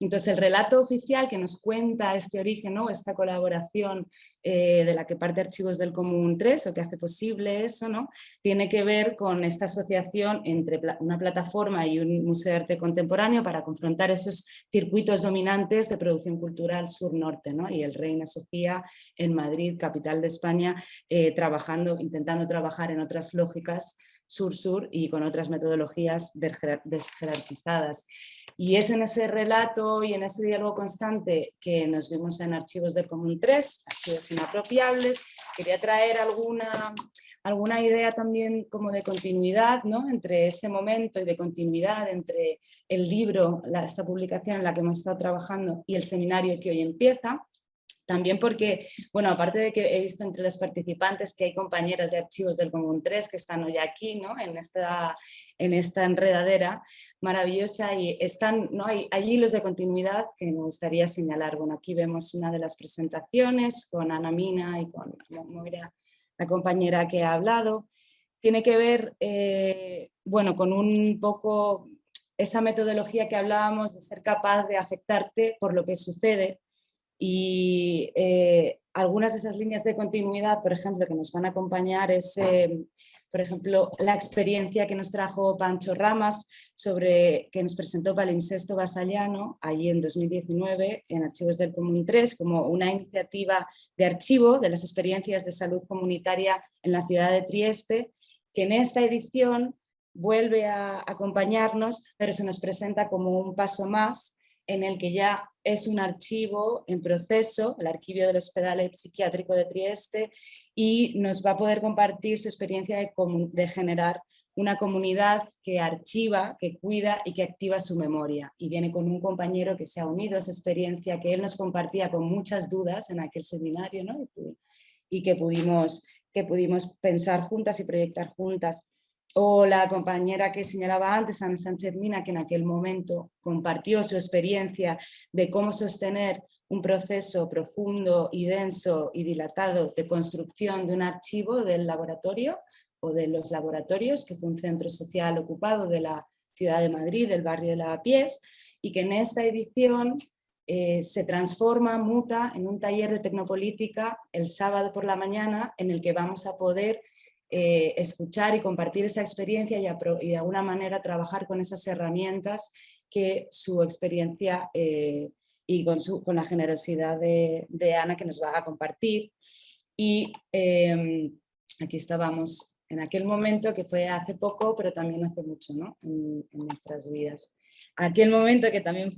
Entonces, el relato oficial que nos cuenta este origen, ¿no?, esta colaboración de la que parte Archivos del Común 3, o que hace posible eso, ¿no?, tiene que ver con esta asociación entre una plataforma y un museo de arte contemporáneo para confrontar esos circuitos dominantes de producción cultural sur-norte, ¿no?, y el Reina Sofía en Madrid, capital de España, intentando trabajar en otras lógicas sur-sur y con otras metodologías desjerarquizadas. Y es en ese relato y en ese diálogo constante que nos vimos en Archivos del Común 3, archivos inapropiables. Quería traer alguna idea también como de continuidad, ¿no?, entre ese momento, y de continuidad entre el libro, esta publicación en la que hemos estado trabajando, y el seminario que hoy empieza. También porque, bueno, aparte de que he visto entre los participantes que hay compañeras de Archivos del Común 3 que están hoy aquí, ¿no?, en esta enredadera maravillosa, y están, ¿no?, hay hilos de continuidad que me gustaría señalar. Bueno, aquí vemos una de las presentaciones con Ana Mina y con Moira, la compañera que ha hablado. Tiene que ver, bueno, con un poco esa metodología que hablábamos de ser capaz de afectarte por lo que sucede, Y algunas de esas líneas de continuidad, por ejemplo, que nos van a acompañar es, por ejemplo, la experiencia que nos trajo Pancho Ramas, que nos presentó Palincesto Vasallano, allí en 2019, en Archivos del Común 3, como una iniciativa de archivo de las experiencias de salud comunitaria en la ciudad de Trieste, que en esta edición vuelve a acompañarnos, pero se nos presenta como un paso más, en el que ya es un archivo en proceso, el archivo del Hospital Psiquiátrico de Trieste, y nos va a poder compartir su experiencia de generar una comunidad que archiva, que cuida y que activa su memoria. Y viene con un compañero que se ha unido a esa experiencia que él nos compartía con muchas dudas en aquel seminario, ¿no? Y que pudimos pensar juntas y proyectar juntas. O la compañera que señalaba antes, Ana Sánchez Mina, que en aquel momento compartió su experiencia de cómo sostener un proceso profundo y denso y dilatado de construcción de un archivo del laboratorio o de los laboratorios, que fue un centro social ocupado de la ciudad de Madrid, del barrio de Lavapiés, y que en esta edición se transforma, muta en un taller de tecnopolítica el sábado por la mañana, en el que vamos a poder escuchar y compartir esa experiencia y de alguna manera trabajar con esas herramientas que su experiencia y con la generosidad de Ana, que nos va a compartir. Y aquí estábamos en aquel momento, que fue hace poco, pero también hace mucho, ¿no? en nuestras vidas. Aquel momento que también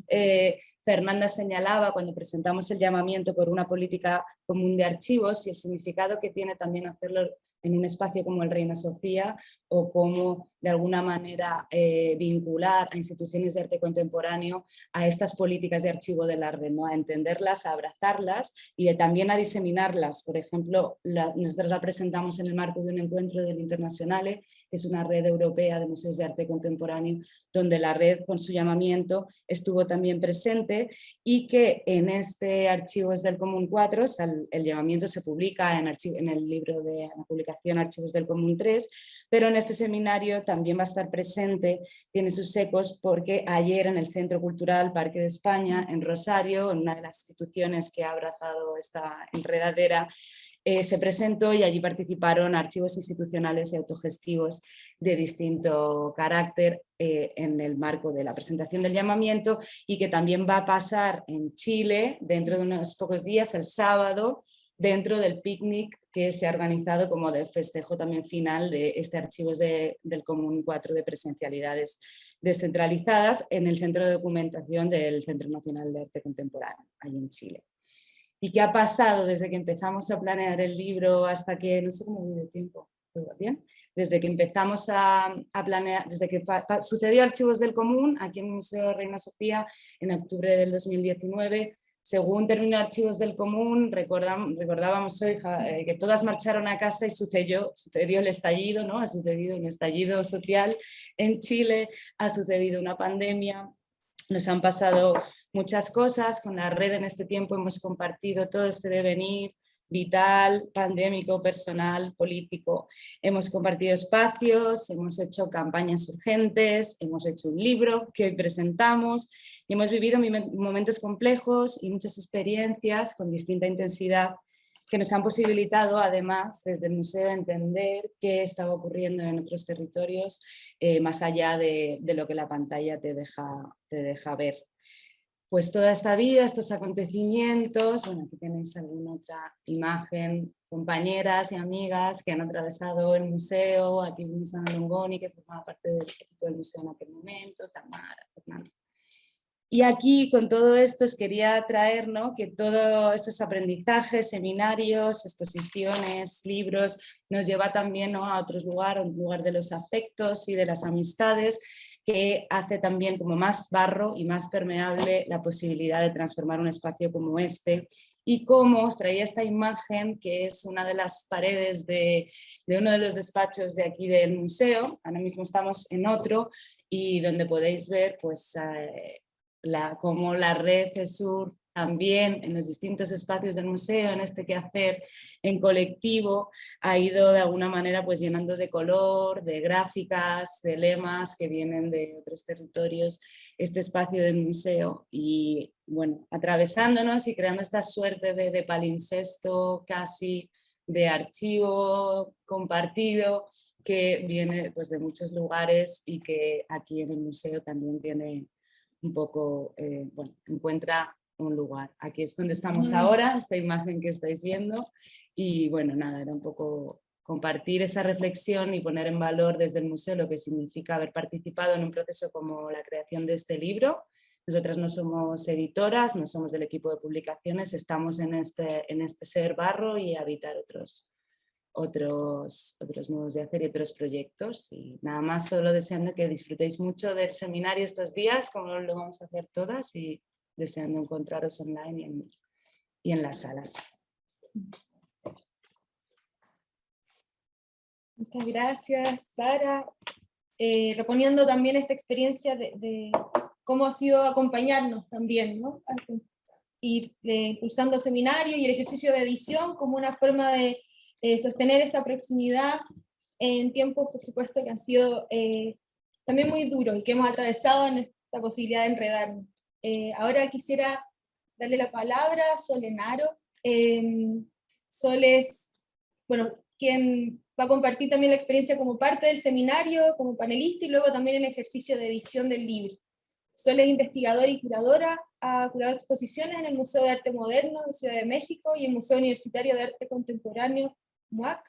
Fernanda señalaba cuando presentamos el llamamiento por una política común de archivos, y el significado que tiene también hacerlo en un espacio como el Reina Sofía, o cómo de alguna manera vincular a instituciones de arte contemporáneo a estas políticas de archivo de la red, ¿no? A entenderlas, a abrazarlas y también a diseminarlas. Por ejemplo, nosotros la presentamos en el marco de un encuentro del Internacionale, que es una red europea de museos de arte contemporáneo, donde la red con su llamamiento estuvo también presente, y que en este Archivos del Común 4, o sea, el llamamiento se publica en el libro de la publicación Archivos del Común 3, pero en este seminario también va a estar presente, tiene sus ecos, porque ayer en el Centro Cultural Parque de España, en Rosario, en una de las instituciones que ha abrazado esta enredadera, se presentó, y allí participaron archivos institucionales y autogestivos de distinto carácter en el marco de la presentación del llamamiento, y que también va a pasar en Chile dentro de unos pocos días, el sábado, dentro del picnic que se ha organizado como de festejo también final de este Archivos del Común 4 de presencialidades descentralizadas en el Centro de Documentación del Centro Nacional de Arte Contemporáneo, ahí en Chile. ¿Y qué ha pasado desde que empezamos a planear el libro hasta que, no sé cómo vive el tiempo, ¿bien? Desde que empezamos a planear, desde que sucedió Archivos del Común aquí en el Museo Reina Sofía en octubre del 2019, según terminó Archivos del Común, recordábamos hoy que todas marcharon a casa y sucedió el estallido, ¿no? Ha sucedido un estallido social en Chile, ha sucedido una pandemia, nos han pasado muchas cosas. Con la red en este tiempo hemos compartido todo este devenir vital, pandémico, personal, político. Hemos compartido espacios, hemos hecho campañas urgentes, hemos hecho un libro que hoy presentamos, y hemos vivido momentos complejos y muchas experiencias con distinta intensidad que nos han posibilitado, además, desde el museo, entender qué estaba ocurriendo en otros territorios, más allá de lo que la pantalla te deja ver. Pues toda esta vida, estos acontecimientos, bueno, aquí tenéis alguna otra imagen, compañeras y amigas que han atravesado el museo, aquí vimos a Ana Longoni, que formaba parte del equipo del museo en aquel momento, Tamara, Fernanda. Y aquí, con todo esto, os quería traer, ¿no?, que todos estos aprendizajes, seminarios, exposiciones, libros, nos lleva también, ¿no?, a otro lugar, a un lugar de los afectos y de las amistades, que hace también como más barro y más permeable la posibilidad de transformar un espacio como este. Y cómo os traía esta imagen, que es una de las paredes de uno de los despachos de aquí del museo. Ahora mismo estamos en otro, y donde podéis ver pues cómo la red CESUR también en los distintos espacios del museo, en este quehacer en colectivo, ha ido de alguna manera pues llenando de color, de gráficas, de lemas que vienen de otros territorios, este espacio del museo. Y bueno, atravesándonos y creando esta suerte de palincesto casi de archivo compartido que viene pues, de muchos lugares y que aquí en el museo también tiene un poco, bueno, encuentra un lugar. Aquí es donde estamos ahora, esta imagen que estáis viendo, y bueno, nada, era un poco compartir esa reflexión y poner en valor desde el museo lo que significa haber participado en un proceso como la creación de este libro. Nosotras no somos editoras, no somos del equipo de publicaciones, estamos en este ser barro y habitar otros modos de hacer y otros proyectos. Y nada más, solo deseando que disfrutéis mucho del seminario estos días, como lo vamos a hacer todas, y deseando encontraros online y en las salas. Muchas gracias, Sara. Reponiendo también esta experiencia de cómo ha sido acompañarnos también, ¿no? Ir impulsando seminarios y el ejercicio de edición como una forma de sostener esa proximidad en tiempos, por supuesto, que han sido también muy duros y que hemos atravesado en esta posibilidad de enredarnos. Ahora quisiera darle la palabra a Sol Enaro. Sol es, bueno, quien va a compartir también la experiencia como parte del seminario, como panelista, y luego también en ejercicio de edición del libro. Sol es investigadora y curadora, ha curado exposiciones en el Museo de Arte Moderno de Ciudad de México y el Museo Universitario de Arte Contemporáneo, MUAC,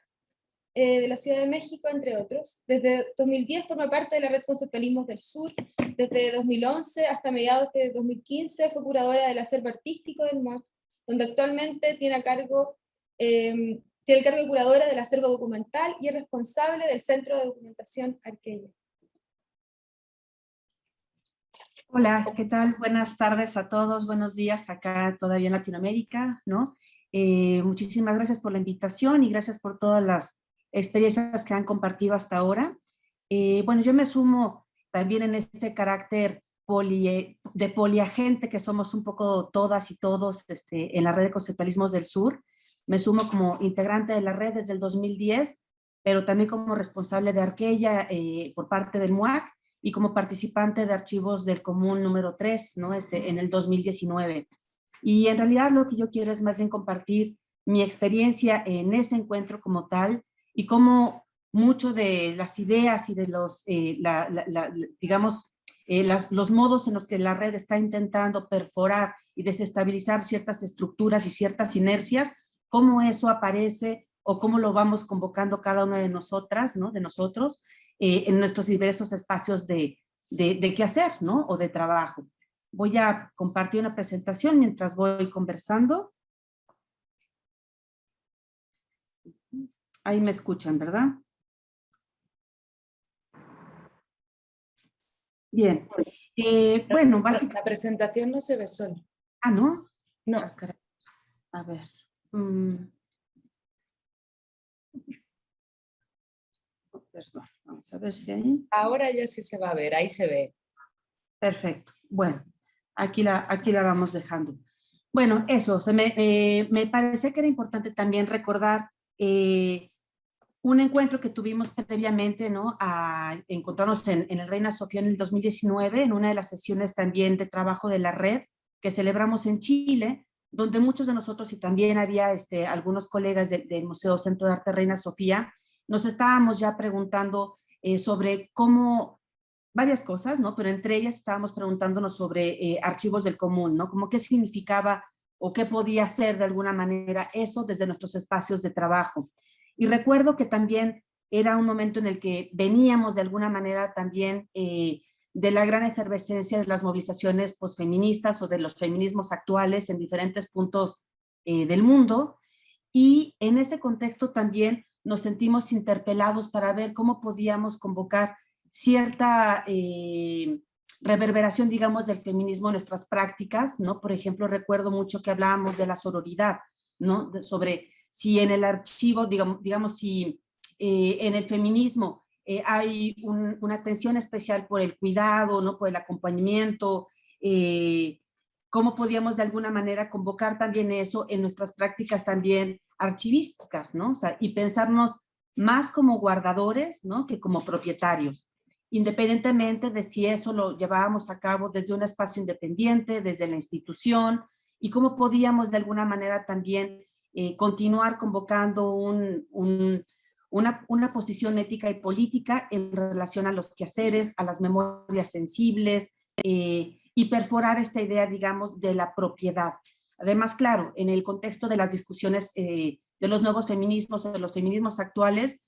de la Ciudad de México, entre otros. Desde 2010 forma parte de la Red Conceptualismos del Sur. Desde 2011 hasta mediados de 2015 fue curadora del acervo artístico del MUAC, donde actualmente tiene el cargo de curadora del acervo documental y es responsable del Centro de Documentación Arqueya. Hola, ¿qué tal? Buenas tardes a todos, buenos días acá todavía en Latinoamérica, ¿no? Muchísimas gracias por la invitación y gracias por todas las experiencias que han compartido hasta ahora. Bueno, yo me sumo también en este carácter de poliagente que somos un poco todas y todos en la Red de Conceptualismos del Sur. Me sumo como integrante de la red desde el 2010, pero también como responsable de Arqueya por parte del MUAC, y como participante de Archivos del Común número 3, ¿no? En el 2019. Y en realidad lo que yo quiero es más bien compartir mi experiencia en ese encuentro como tal, y cómo mucho de las ideas y de los, digamos, los modos en los que la red está intentando perforar y desestabilizar ciertas estructuras y ciertas inercias, cómo eso aparece o cómo lo vamos convocando cada una de nosotras, ¿no? De nosotros, en nuestros diversos espacios de qué hacer, ¿no? O de trabajo. Voy a compartir una presentación mientras voy conversando. Ahí me escuchan, ¿verdad? Bien. Bueno, básicamente... La presentación no se ve sola. Ah, ¿no? No. Ah, caray. A ver. Perdón, vamos a ver si ahí. Ahora ya sí se va a ver, ahí se ve. Perfecto. Bueno, aquí la vamos dejando. Bueno, eso, me parecía que era importante también recordar un encuentro que tuvimos previamente, ¿no? A encontrarnos en el Reina Sofía en el 2019, en una de las sesiones también de trabajo de la red que celebramos en Chile, donde muchos de nosotros, y también había algunos colegas del Museo Centro de Arte Reina Sofía, nos estábamos ya preguntando sobre cómo, varias cosas, ¿no? Pero entre ellas estábamos preguntándonos sobre archivos del común, ¿no? Como qué significaba o qué podía ser de alguna manera eso desde nuestros espacios de trabajo. Y recuerdo que también era un momento en el que veníamos de alguna manera también de la gran efervescencia de las movilizaciones posfeministas o de los feminismos actuales en diferentes puntos del mundo. Y en ese contexto también nos sentimos interpelados para ver cómo podíamos convocar cierta reverberación, digamos, del feminismo en nuestras prácticas, ¿no? Por ejemplo, recuerdo mucho que hablábamos de la sororidad, ¿no? Sobre si en el archivo, digamos si en el feminismo hay una atención especial por el cuidado, ¿no? Por el acompañamiento, cómo podíamos de alguna manera convocar también eso en nuestras prácticas también archivísticas, ¿no? O sea, y pensarnos más como guardadores, ¿no? Que como propietarios. independientemente de si eso lo llevábamos a cabo desde un espacio independiente, desde la institución, y cómo podíamos de alguna manera también continuar convocando una posición ética y política en relación a los quehaceres, a las memorias sensibles, y perforar esta idea, digamos, de la propiedad. Además, claro, en el contexto de las discusiones de los nuevos feminismos o de los feminismos actuales,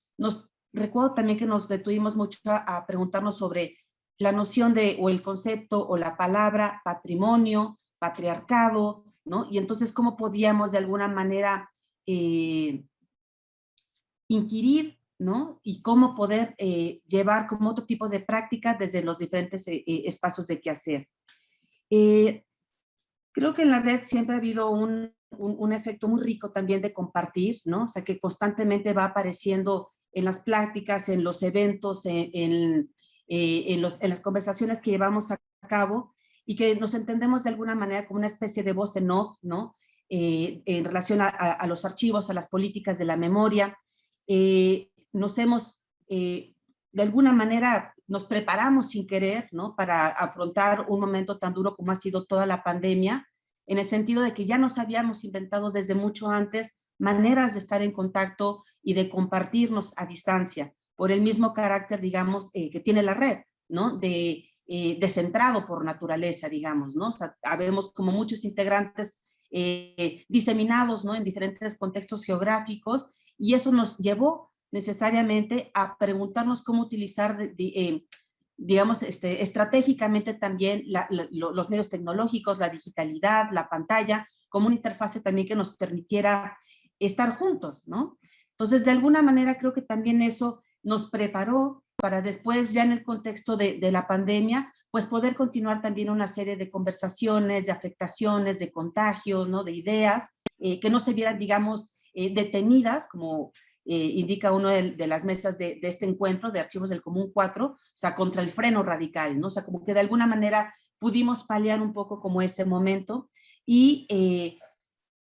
recuerdo también que nos detuvimos mucho a preguntarnos sobre la noción de, o el concepto, o la palabra patrimonio, patriarcado, ¿no? Y entonces, ¿cómo podíamos de alguna manera inquirir, ¿no? Y cómo poder llevar como otro tipo de práctica desde los diferentes espacios de quehacer. Creo que en la red siempre ha habido un efecto muy rico también de compartir, ¿no? O sea, que constantemente va apareciendo en las pláticas, en los eventos, en las conversaciones que llevamos a cabo, y que nos entendemos de alguna manera como una especie de voz en off, ¿no? En relación a los archivos, a las políticas de la memoria. Nos hemos, de alguna manera, nos preparamos sin querer, ¿no? Para afrontar un momento tan duro como ha sido toda la pandemia, en el sentido de que ya nos habíamos inventado desde mucho antes maneras de estar en contacto y de compartirnos a distancia, por el mismo carácter, digamos, que tiene la red, ¿no? Descentrado por naturaleza, digamos, ¿no? O sea, habemos como muchos integrantes diseminados, ¿no? En diferentes contextos geográficos, y eso nos llevó necesariamente a preguntarnos cómo utilizar, digamos, estratégicamente también los medios tecnológicos, la digitalidad, la pantalla, como una interfase también que nos permitiera estar juntos, ¿no? Entonces, de alguna manera, creo que también eso nos preparó para después, ya en el contexto de la pandemia, pues poder continuar también una serie de conversaciones, de afectaciones, de contagios, ¿no? De ideas, que no se vieran, digamos, detenidas, como indica uno de las mesas de este encuentro de Archivos del Común 4, o sea, contra el freno radical, ¿no? O sea, como que de alguna manera pudimos paliar un poco como ese momento, y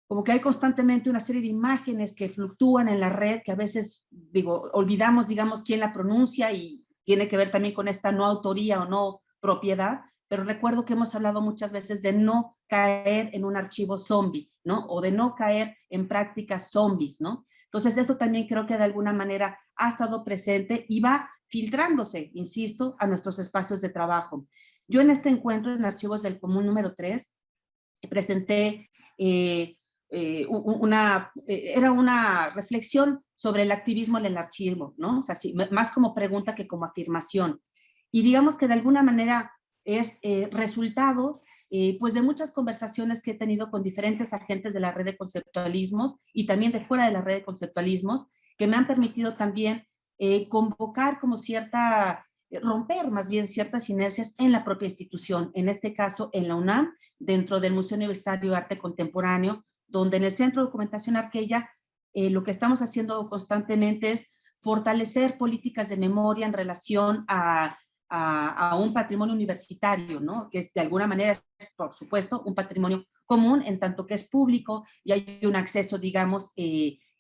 como que hay constantemente una serie de imágenes que fluctúan en la red, que a veces, digo, olvidamos, digamos, quién la pronuncia, y tiene que ver también con esta no autoría o no propiedad, pero recuerdo que hemos hablado muchas veces de no caer en un archivo zombie, ¿no? O de no caer en prácticas zombies, ¿no? Entonces, eso también creo que de alguna manera ha estado presente y va filtrándose, insisto, a nuestros espacios de trabajo. Yo en este encuentro en Archivos del Común número 3 presenté era una reflexión sobre el activismo en el archivo, ¿no? O sea, sí, más como pregunta que como afirmación. Y digamos que de alguna manera es resultado pues de muchas conversaciones que he tenido con diferentes agentes de la red de conceptualismos y también de fuera de la red de conceptualismos, que me han permitido también convocar como romper más bien ciertas inercias en la propia institución, en este caso en la UNAM, dentro del Museo Universitario de Arte Contemporáneo, donde en el Centro de Documentación Arqueya lo que estamos haciendo constantemente es fortalecer políticas de memoria en relación a un patrimonio universitario, ¿no? Que es de alguna manera, por supuesto, un patrimonio común en tanto que es público y hay un acceso, digamos,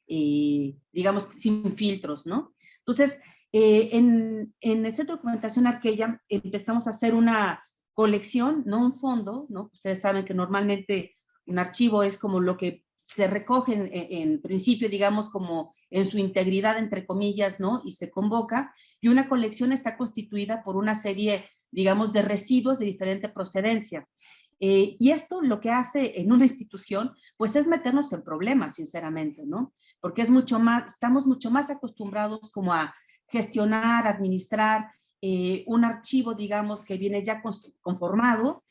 digamos sin filtros, ¿no? Entonces, en el Centro de Documentación Arqueya empezamos a hacer una colección, no un fondo, ¿no? Ustedes saben que normalmente un archivo es como lo que se recoge en principio, digamos, como en su integridad, entre comillas, ¿no? Y se convoca, y una colección está constituida por una serie, digamos, de residuos de diferente procedencia. Y esto lo que hace en una institución, pues es meternos en problemas, sinceramente, ¿no? Porque estamos mucho más acostumbrados como a gestionar, administrar un archivo, digamos, que viene ya conformado,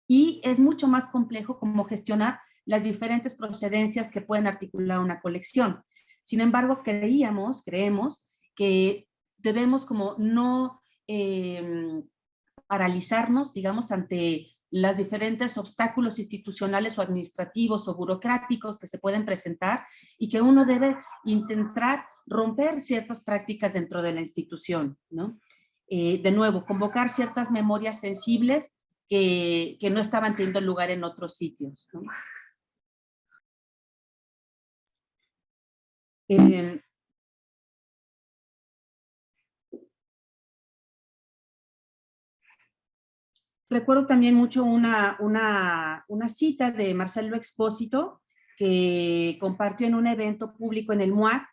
y es mucho más complejo como gestionar las diferentes procedencias que pueden articular una colección. Sin embargo, creemos que debemos como no paralizarnos, digamos, ante los diferentes obstáculos institucionales o administrativos o burocráticos que se pueden presentar, y que uno debe intentar romper ciertas prácticas dentro de la institución, ¿no? De nuevo, convocar ciertas memorias sensibles que no estaban teniendo lugar en otros sitios, ¿no? recuerdo también mucho una cita de Marcelo Expósito que compartió en un evento público en el MUAC.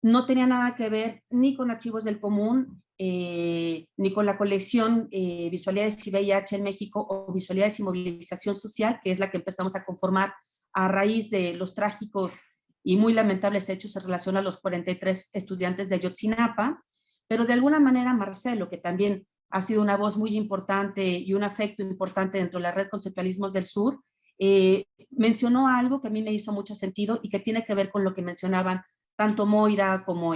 No tenía nada que ver ni con Archivos del Común, ni con la colección Visualidades y VIH en México o Visualidades y Movilización Social, que es la que empezamos a conformar a raíz de los trágicos y muy lamentables hechos en relación a los 43 estudiantes de Ayotzinapa, pero de alguna manera Marcelo, que también ha sido una voz muy importante y un afecto importante dentro de la red Conceptualismos del Sur, mencionó algo que a mí me hizo mucho sentido y que tiene que ver con lo que mencionaban tanto Moira como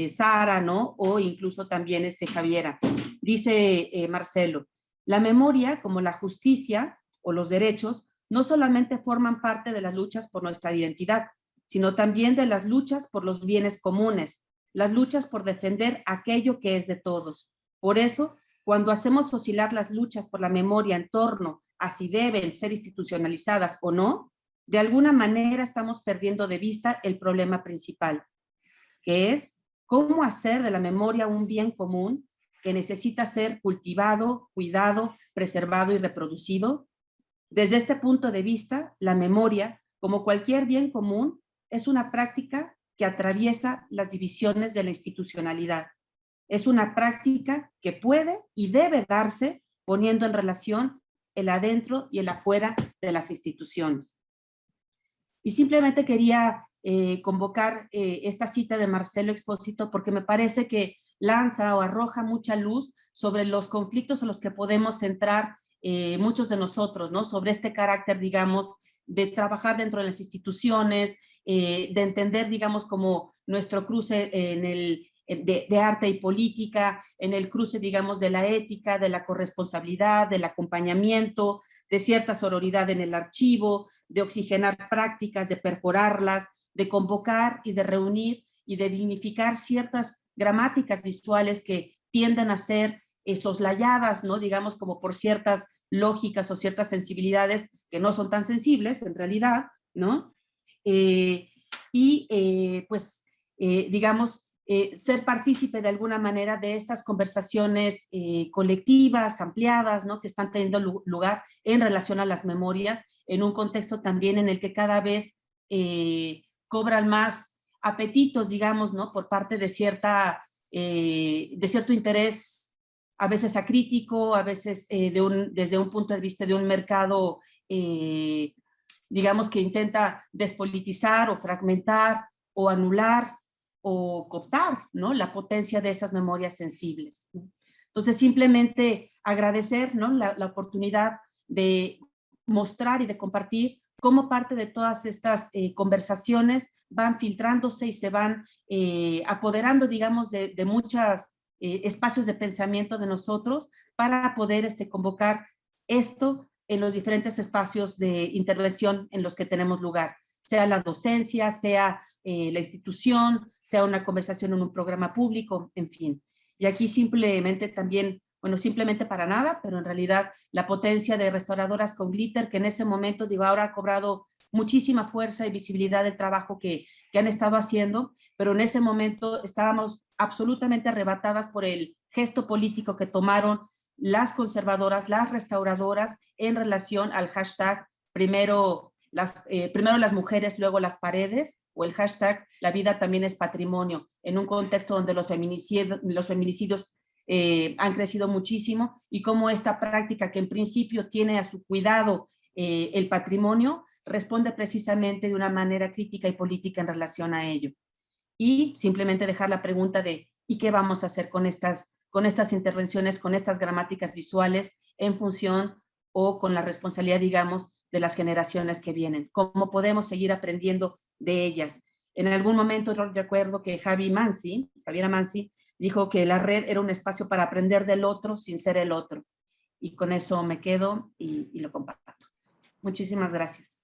Sara, ¿no? O incluso también Javiera. Dice Marcelo, la memoria, como la justicia o los derechos, no solamente forman parte de las luchas por nuestra identidad, sino también de las luchas por los bienes comunes, las luchas por defender aquello que es de todos. Por eso, cuando hacemos oscilar las luchas por la memoria en torno a si deben ser institucionalizadas o no, de alguna manera estamos perdiendo de vista el problema principal, que es cómo hacer de la memoria un bien común que necesita ser cultivado, cuidado, preservado y reproducido. Desde este punto de vista, la memoria, como cualquier bien común, es una práctica que atraviesa las divisiones de la institucionalidad. Es una práctica que puede y debe darse poniendo en relación el adentro y el afuera de las instituciones. Y simplemente quería convocar esta cita de Marcelo Expósito porque me parece que lanza o arroja mucha luz sobre los conflictos en los que podemos centrar muchos de nosotros, ¿no? Sobre este carácter, digamos, de trabajar dentro de las instituciones, de entender, digamos, como nuestro cruce de arte y política, en el cruce, digamos, de la ética, de la corresponsabilidad, del acompañamiento, de cierta sororidad en el archivo, de oxigenar prácticas, de perforarlas, de convocar y de reunir y de dignificar ciertas gramáticas visuales que tienden a ser soslayadas, ¿no? Digamos, como por ciertas lógicas o ciertas sensibilidades que no son tan sensibles en realidad, ¿no? Digamos, ser partícipe de alguna manera de estas conversaciones colectivas, ampliadas, ¿no? Que están teniendo lugar en relación a las memorias, en un contexto también en el que cada vez cobran más apetitos, digamos, ¿no? Por parte de cierto interés, a veces acrítico, a veces desde un punto de vista de un mercado, digamos, que intenta despolitizar o fragmentar o anular o cooptar, ¿no? La potencia de esas memorias sensibles. Entonces, simplemente agradecer, ¿no? la oportunidad de mostrar y de compartir cómo parte de todas estas conversaciones van filtrándose y se van apoderando, digamos, de muchos espacios de pensamiento de nosotros para poder convocar esto en los diferentes espacios de intervención en los que tenemos lugar, sea la docencia, sea la institución, sea una conversación en un programa público, en fin. Y aquí simplemente también, bueno, simplemente para nada, pero en realidad la potencia de Restauradoras con Glitter, que en ese momento, digo, ahora ha cobrado muchísima fuerza y visibilidad del trabajo que han estado haciendo, pero en ese momento estábamos absolutamente arrebatadas por el gesto político que tomaron las conservadoras, las restauradoras en relación al hashtag primero las mujeres, luego las paredes, o el hashtag la vida también es patrimonio, en un contexto donde los feminicidios han crecido muchísimo y cómo esta práctica que en principio tiene a su cuidado el patrimonio, responde precisamente de una manera crítica y política en relación a ello. Y simplemente dejar la pregunta de ¿y qué vamos a hacer con estas intervenciones, con estas gramáticas visuales en función o con la responsabilidad, digamos, de las generaciones que vienen? ¿Cómo podemos seguir aprendiendo de ellas? En algún momento recuerdo que Javiera Mansi, dijo que la red era un espacio para aprender del otro sin ser el otro. Y con eso me quedo y lo comparto. Muchísimas gracias.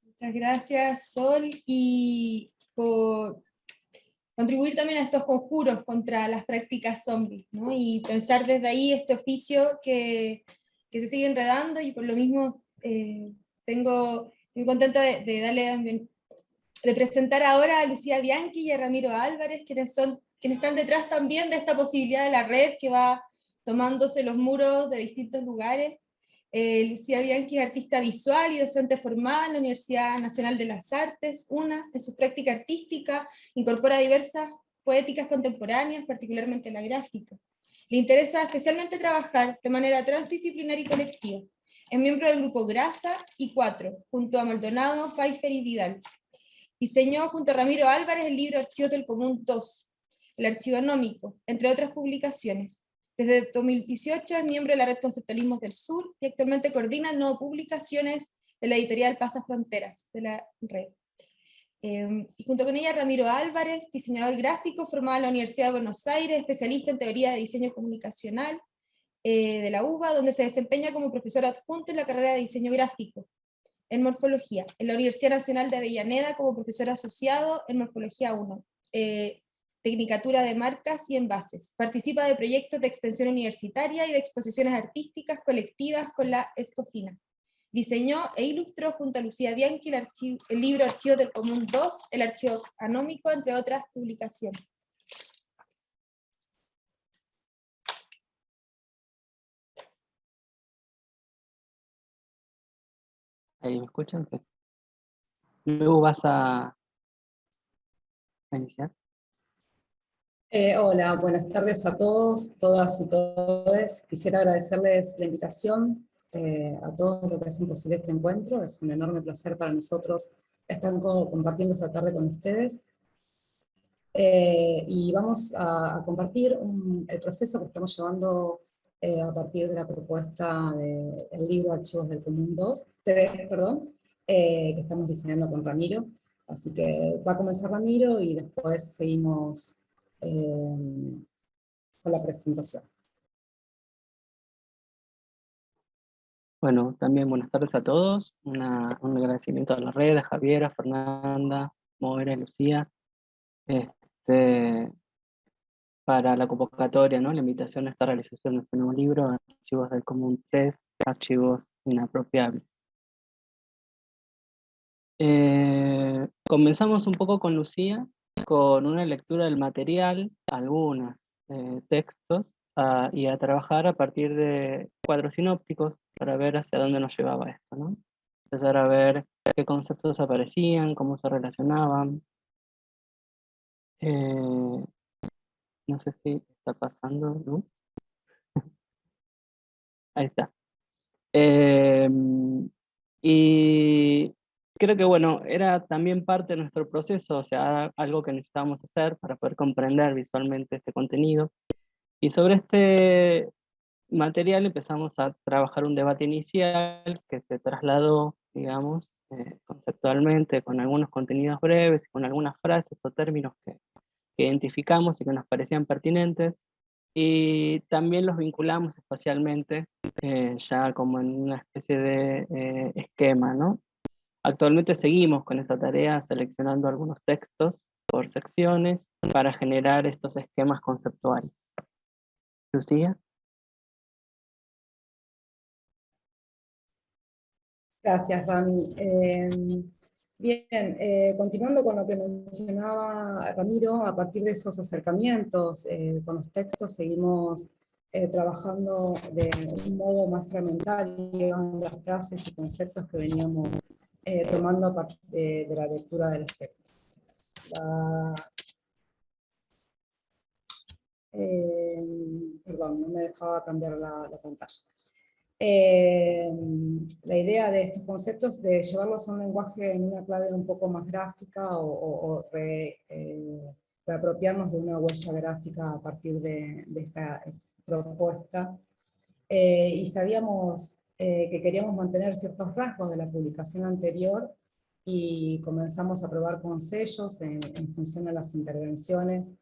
Muchas gracias, Sol, y por contribuir también a estos conjuros contra las prácticas zombies, ¿no? Y pensar desde ahí este oficio que se sigue enredando, y por lo mismo estoy contenta de presentar ahora a Lucía Bianchi y a Ramiro Álvarez, quienes están detrás también de esta posibilidad de la red que va tomándose los muros de distintos lugares. Lucía Bianchi es artista visual y docente formada en la Universidad Nacional de las Artes, UNA. En su práctica artística incorpora diversas poéticas contemporáneas, particularmente la gráfica. Le interesa especialmente trabajar de manera transdisciplinaria y colectiva. Es miembro del grupo Grasa y 4, junto a Maldonado, Pfeiffer y Vidal. Diseñó junto a Ramiro Álvarez el libro Archivos del Común 2, el archivo anómico, entre otras publicaciones. Desde 2018 es miembro de la Red Conceptualismos del Sur y actualmente coordina no publicaciones de la editorial Pasa Fronteras de la red. Y junto con ella Ramiro Álvarez, diseñador gráfico formado en la Universidad de Buenos Aires, especialista en teoría de diseño comunicacional de la UBA, donde se desempeña como profesor adjunto en la carrera de diseño gráfico, en morfología, en la Universidad Nacional de Avellaneda como profesor asociado en morfología 1, tecnicatura de marcas y envases. Participa de proyectos de extensión universitaria y de exposiciones artísticas colectivas con la Escofina. Diseñó e ilustró junto a Lucía Bianchi el libro Archivos del Común 2, el archivo anómico, entre otras publicaciones. Ahí me escuchan, sí. Luego vas a iniciar. Hola, buenas tardes a todos, todas y todes. Quisiera agradecerles la invitación a todos los que hacen posible este encuentro. Es un enorme placer para nosotros estar compartiendo esta tarde con ustedes. Y vamos a compartir el proceso que estamos llevando a partir de la propuesta del libro Archivos del Común 3, que estamos diseñando con Ramiro. Así que va a comenzar Ramiro y después seguimos con la presentación. Bueno, también buenas tardes a todos. Un agradecimiento a la red, a Javiera, Fernanda, Moira, Lucía, para la convocatoria, ¿no? La invitación a esta realización de este nuevo libro, Archivos del Común 3, Archivos Inapropiables. Comenzamos un poco con Lucía, con una lectura del material, algunos textos, y a trabajar a partir de cuadros sinópticos para ver hacia dónde nos llevaba esto, ¿no? Empezar a ver qué conceptos aparecían, cómo se relacionaban. No sé si está pasando, ¿no? Ahí está. Y creo que, bueno, era también parte de nuestro proceso, o sea, algo que necesitábamos hacer para poder comprender visualmente este contenido. Y sobre este material empezamos a trabajar un debate inicial que se trasladó, digamos, conceptualmente, con algunos contenidos breves, con algunas frases o términos que identificamos y que nos parecían pertinentes, y también los vinculamos espacialmente, ya como en una especie de esquema, ¿no? Actualmente seguimos con esa tarea, seleccionando algunos textos por secciones para generar estos esquemas conceptuales. Lucía. Gracias, Rami. Bien, continuando con lo que mencionaba Ramiro, a partir de esos acercamientos con los textos seguimos trabajando de un modo más fragmentario las frases y conceptos que veníamos tomando a partir de la lectura de los textos. Perdón, no me dejaba cambiar la pantalla. La idea de estos conceptos de llevarlos a un lenguaje en una clave un poco más gráfica o reapropiarnos de una huella gráfica a partir de esta propuesta. Y sabíamos que queríamos mantener ciertos rasgos de la publicación anterior y comenzamos a probar con sellos en función de las intervenciones,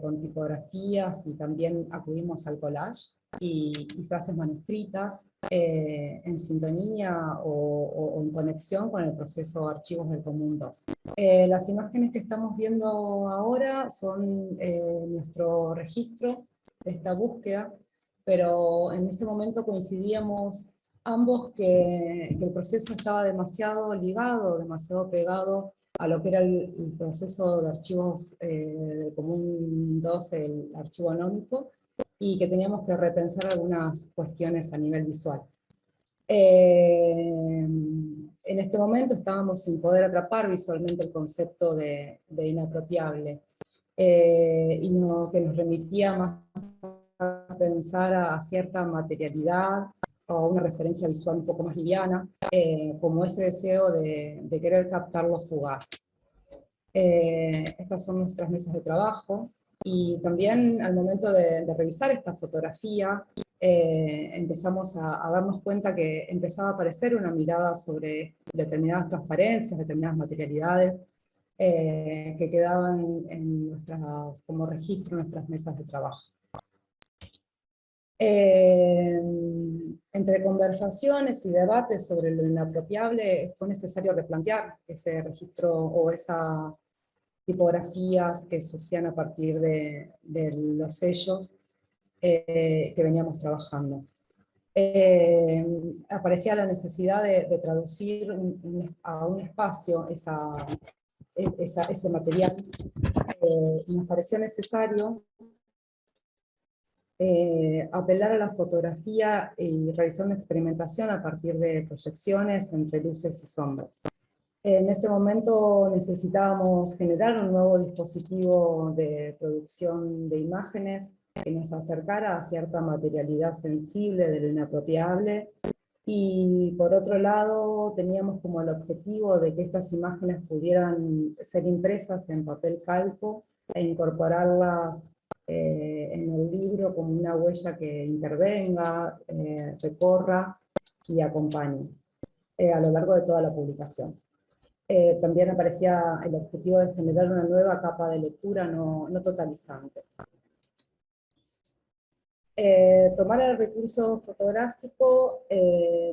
con tipografías, y también acudimos al collage y frases manuscritas en sintonía o en conexión con el proceso Archivos del Común 2. Las imágenes que estamos viendo ahora son nuestro registro de esta búsqueda, pero en ese momento coincidíamos ambos que el proceso estaba demasiado ligado, demasiado pegado a lo que era el proceso de archivos del Común 2, el archivo anómico, y que teníamos que repensar algunas cuestiones a nivel visual. En este momento estábamos sin poder atrapar visualmente el concepto de inapropiable, y que nos remitía más a pensar a cierta materialidad, o a una referencia visual un poco más liviana, como ese deseo de querer captar lo fugaz. Estas son nuestras mesas de trabajo, y también al momento de revisar estas fotografías, empezamos a darnos cuenta que empezaba a aparecer una mirada sobre determinadas transparencias, determinadas materialidades, que quedaban como registro en nuestras mesas de trabajo. Entre conversaciones y debates sobre lo inapropiable, fue necesario replantear ese registro o esas tipografías que surgían a partir de los sellos que veníamos trabajando. Aparecía la necesidad de traducir a un espacio ese material, y nos pareció necesario apelar a la fotografía y realizar una experimentación a partir de proyecciones entre luces y sombras. En ese momento necesitábamos generar un nuevo dispositivo de producción de imágenes que nos acercara a cierta materialidad sensible de lo inapropiable, y por otro lado teníamos como el objetivo de que estas imágenes pudieran ser impresas en papel calco e incorporarlas en el libro como una huella que intervenga, recorra y acompañe a lo largo de toda la publicación. También aparecía el objetivo de generar una nueva capa de lectura no totalizante. Tomar el recurso fotográfico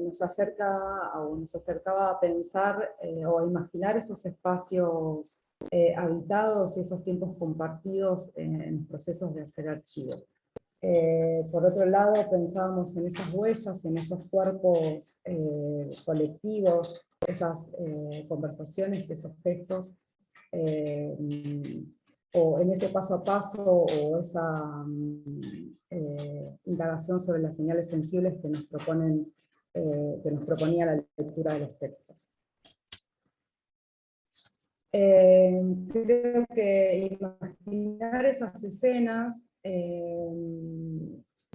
nos acercaba a pensar o a imaginar esos espacios habitados y esos tiempos compartidos en los procesos de hacer archivo. Por otro lado, pensábamos en esas huellas, en esos cuerpos colectivos, esas conversaciones y esos gestos, o en ese paso a paso, o esa indagación sobre las señales sensibles que nos proponía la lectura de los textos. Creo que imaginar esas escenas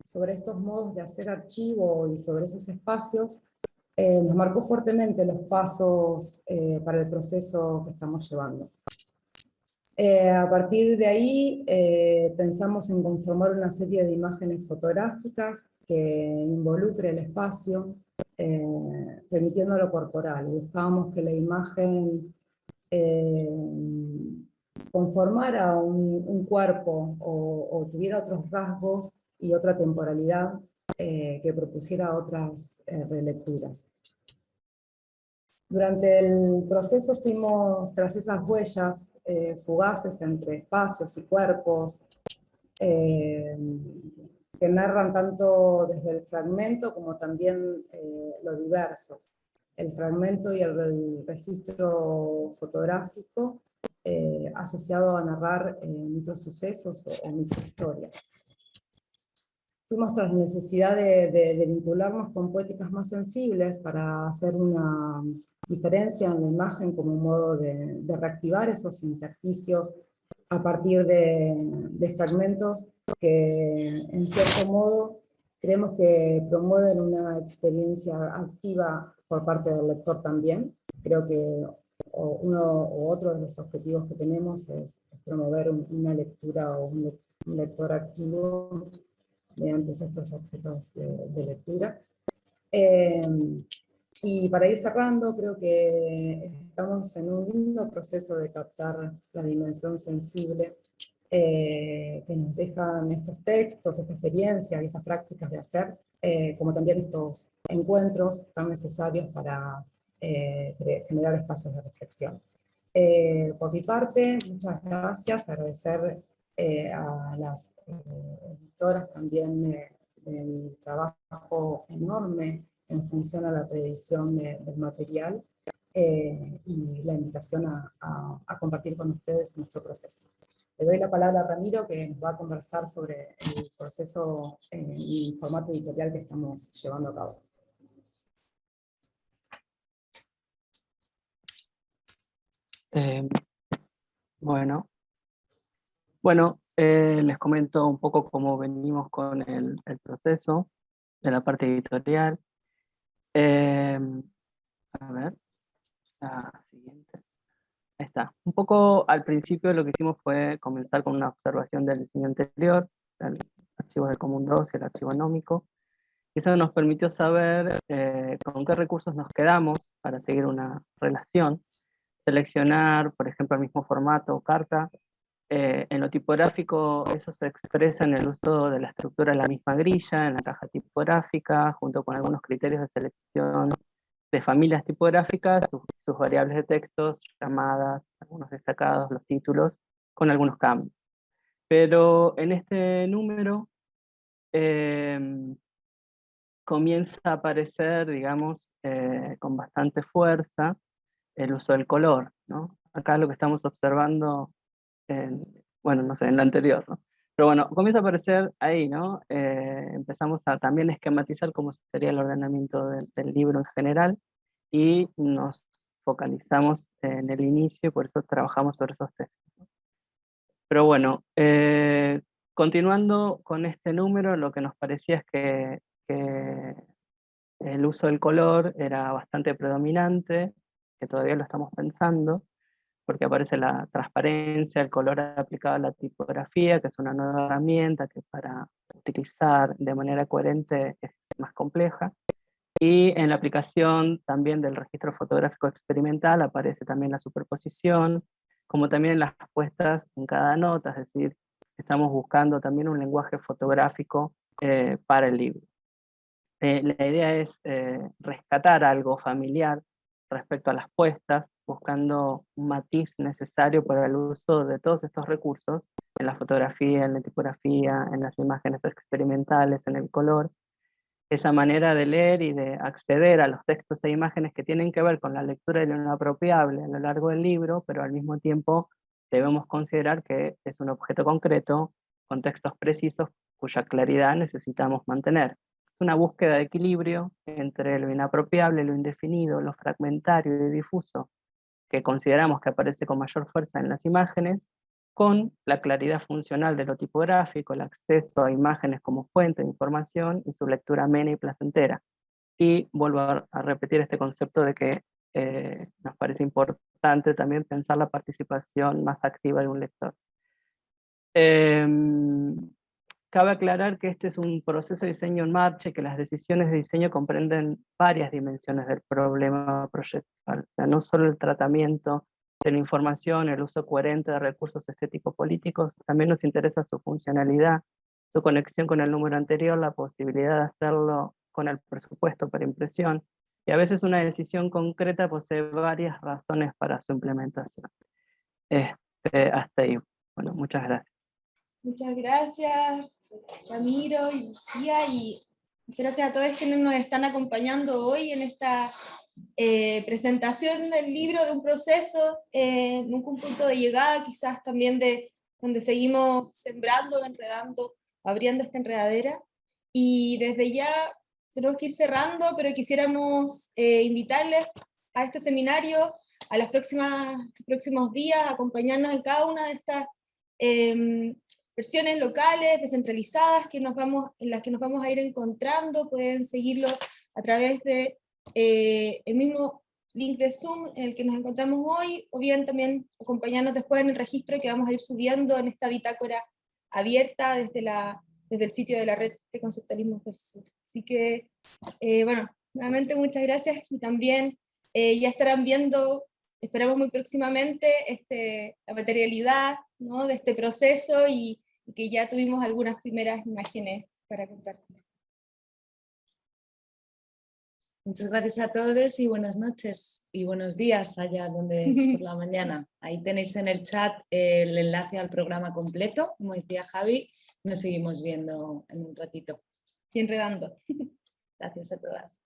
sobre estos modos de hacer archivo y sobre esos espacios nos marcó fuertemente los pasos para el proceso que estamos llevando. A partir de ahí pensamos en conformar una serie de imágenes fotográficas que involucre el espacio, remitiendo a lo corporal. Buscábamos que la imagen conformara un cuerpo o tuviera otros rasgos y otra temporalidad que propusiera otras relecturas. Durante el proceso fuimos tras esas huellas fugaces entre espacios y cuerpos, que narran tanto desde el fragmento como también lo diverso. El fragmento y el registro fotográfico asociado a narrar microsucesos o microhistorias. Fuimos tras la necesidad de vincularnos con poéticas más sensibles para hacer una diferencia en la imagen como un modo de reactivar esos intersticios a partir de fragmentos que, en cierto modo, creemos que promueven una experiencia activa por parte del lector también. Creo que uno u otro de los objetivos que tenemos es promover una lectura o un lector activo mediante estos objetos de lectura. Y para ir cerrando, creo que estamos en un lindo proceso de captar la dimensión sensible que nos dejan estos textos, esta experiencia y esas prácticas de hacer, como también estos encuentros tan necesarios para generar espacios de reflexión. Por mi parte, muchas gracias, agradecer a las editoras también del trabajo enorme en función a la reedición del material, y la invitación a compartir con ustedes nuestro proceso. Le doy la palabra a Ramiro, que nos va a conversar sobre el proceso y formato editorial que estamos llevando a cabo. Bueno, les comento un poco cómo venimos con el proceso de la parte editorial. A ver, la siguiente. Ahí está. Un poco al principio lo que hicimos fue comenzar con una observación del diseño anterior, el archivo del Común 2 y el archivo nómico. Y eso nos permitió saber con qué recursos nos quedamos para seguir una relación, seleccionar, por ejemplo, el mismo formato o carta. En lo tipográfico eso se expresa en el uso de la estructura de la misma grilla, en la caja tipográfica, junto con algunos criterios de selección de familias tipográficas, sus variables de textos, llamadas, algunos destacados, los títulos, con algunos cambios. Pero en este número comienza a aparecer, digamos, con bastante fuerza el uso del color, ¿no? Acá lo que estamos observando, bueno, no sé, en la anterior, ¿no? Pero bueno, comienza a aparecer ahí, ¿no? Empezamos a también esquematizar cómo sería el ordenamiento del libro en general, y nos focalizamos en el inicio, y por eso trabajamos sobre esos textos, ¿no? Pero bueno, continuando con este número, lo que nos parecía es que el uso del color era bastante predominante, que todavía lo estamos pensando, porque aparece la transparencia, el color aplicado a la tipografía, que es una nueva herramienta que para utilizar de manera coherente es más compleja. Y en la aplicación también del registro fotográfico experimental aparece también la superposición, como también las puestas en cada nota, es decir, estamos buscando también un lenguaje fotográfico para el libro. La idea es rescatar algo familiar respecto a las puestas, buscando un matiz necesario para el uso de todos estos recursos, en la fotografía, en la tipografía, en las imágenes experimentales, en el color. Esa manera de leer y de acceder a los textos e imágenes que tienen que ver con la lectura de lo inapropiable a lo largo del libro, pero al mismo tiempo debemos considerar que es un objeto concreto, con textos precisos, cuya claridad necesitamos mantener. Es una búsqueda de equilibrio entre lo inapropiable, lo indefinido, lo fragmentario y difuso, que consideramos que aparece con mayor fuerza en las imágenes, con la claridad funcional de lo tipográfico, el acceso a imágenes como fuente de información y su lectura amena y placentera. Y vuelvo a repetir este concepto de que nos parece importante también pensar la participación más activa de un lector. Cabe aclarar que este es un proceso de diseño en marcha y que las decisiones de diseño comprenden varias dimensiones del problema proyectual. O sea, no solo el tratamiento de la información, el uso coherente de recursos estético-políticos, también nos interesa su funcionalidad, su conexión con el número anterior, la posibilidad de hacerlo con el presupuesto para impresión, y a veces una decisión concreta posee varias razones para su implementación. Hasta ahí. Bueno, muchas gracias. Muchas gracias, Ramiro y Lucía, y muchas gracias a todos quienes nos están acompañando hoy en esta presentación del libro, de un proceso, nunca un punto de llegada, quizás también de donde seguimos sembrando, enredando, abriendo esta enredadera. Y desde ya tenemos que ir cerrando, pero quisiéramos invitarles a este seminario, a los próximos días, a acompañarnos en cada una de estas versiones locales, descentralizadas, en las que nos vamos a ir encontrando. Pueden seguirlo a través de el mismo link de Zoom en el que nos encontramos hoy, o bien también acompañarnos después en el registro que vamos a ir subiendo en esta bitácora abierta desde el sitio de la Red de Conceptualismos del Sur. Así que, bueno, nuevamente muchas gracias, y también ya estarán viendo, esperamos muy próximamente, la materialidad, ¿no?, de este proceso, y que ya tuvimos algunas primeras imágenes para compartir. Muchas gracias a todos y buenas noches y buenos días allá donde es por la mañana. Ahí tenéis en el chat el enlace al programa completo, como decía Javi. Nos seguimos viendo en un ratito. Y enredando. Gracias a todas.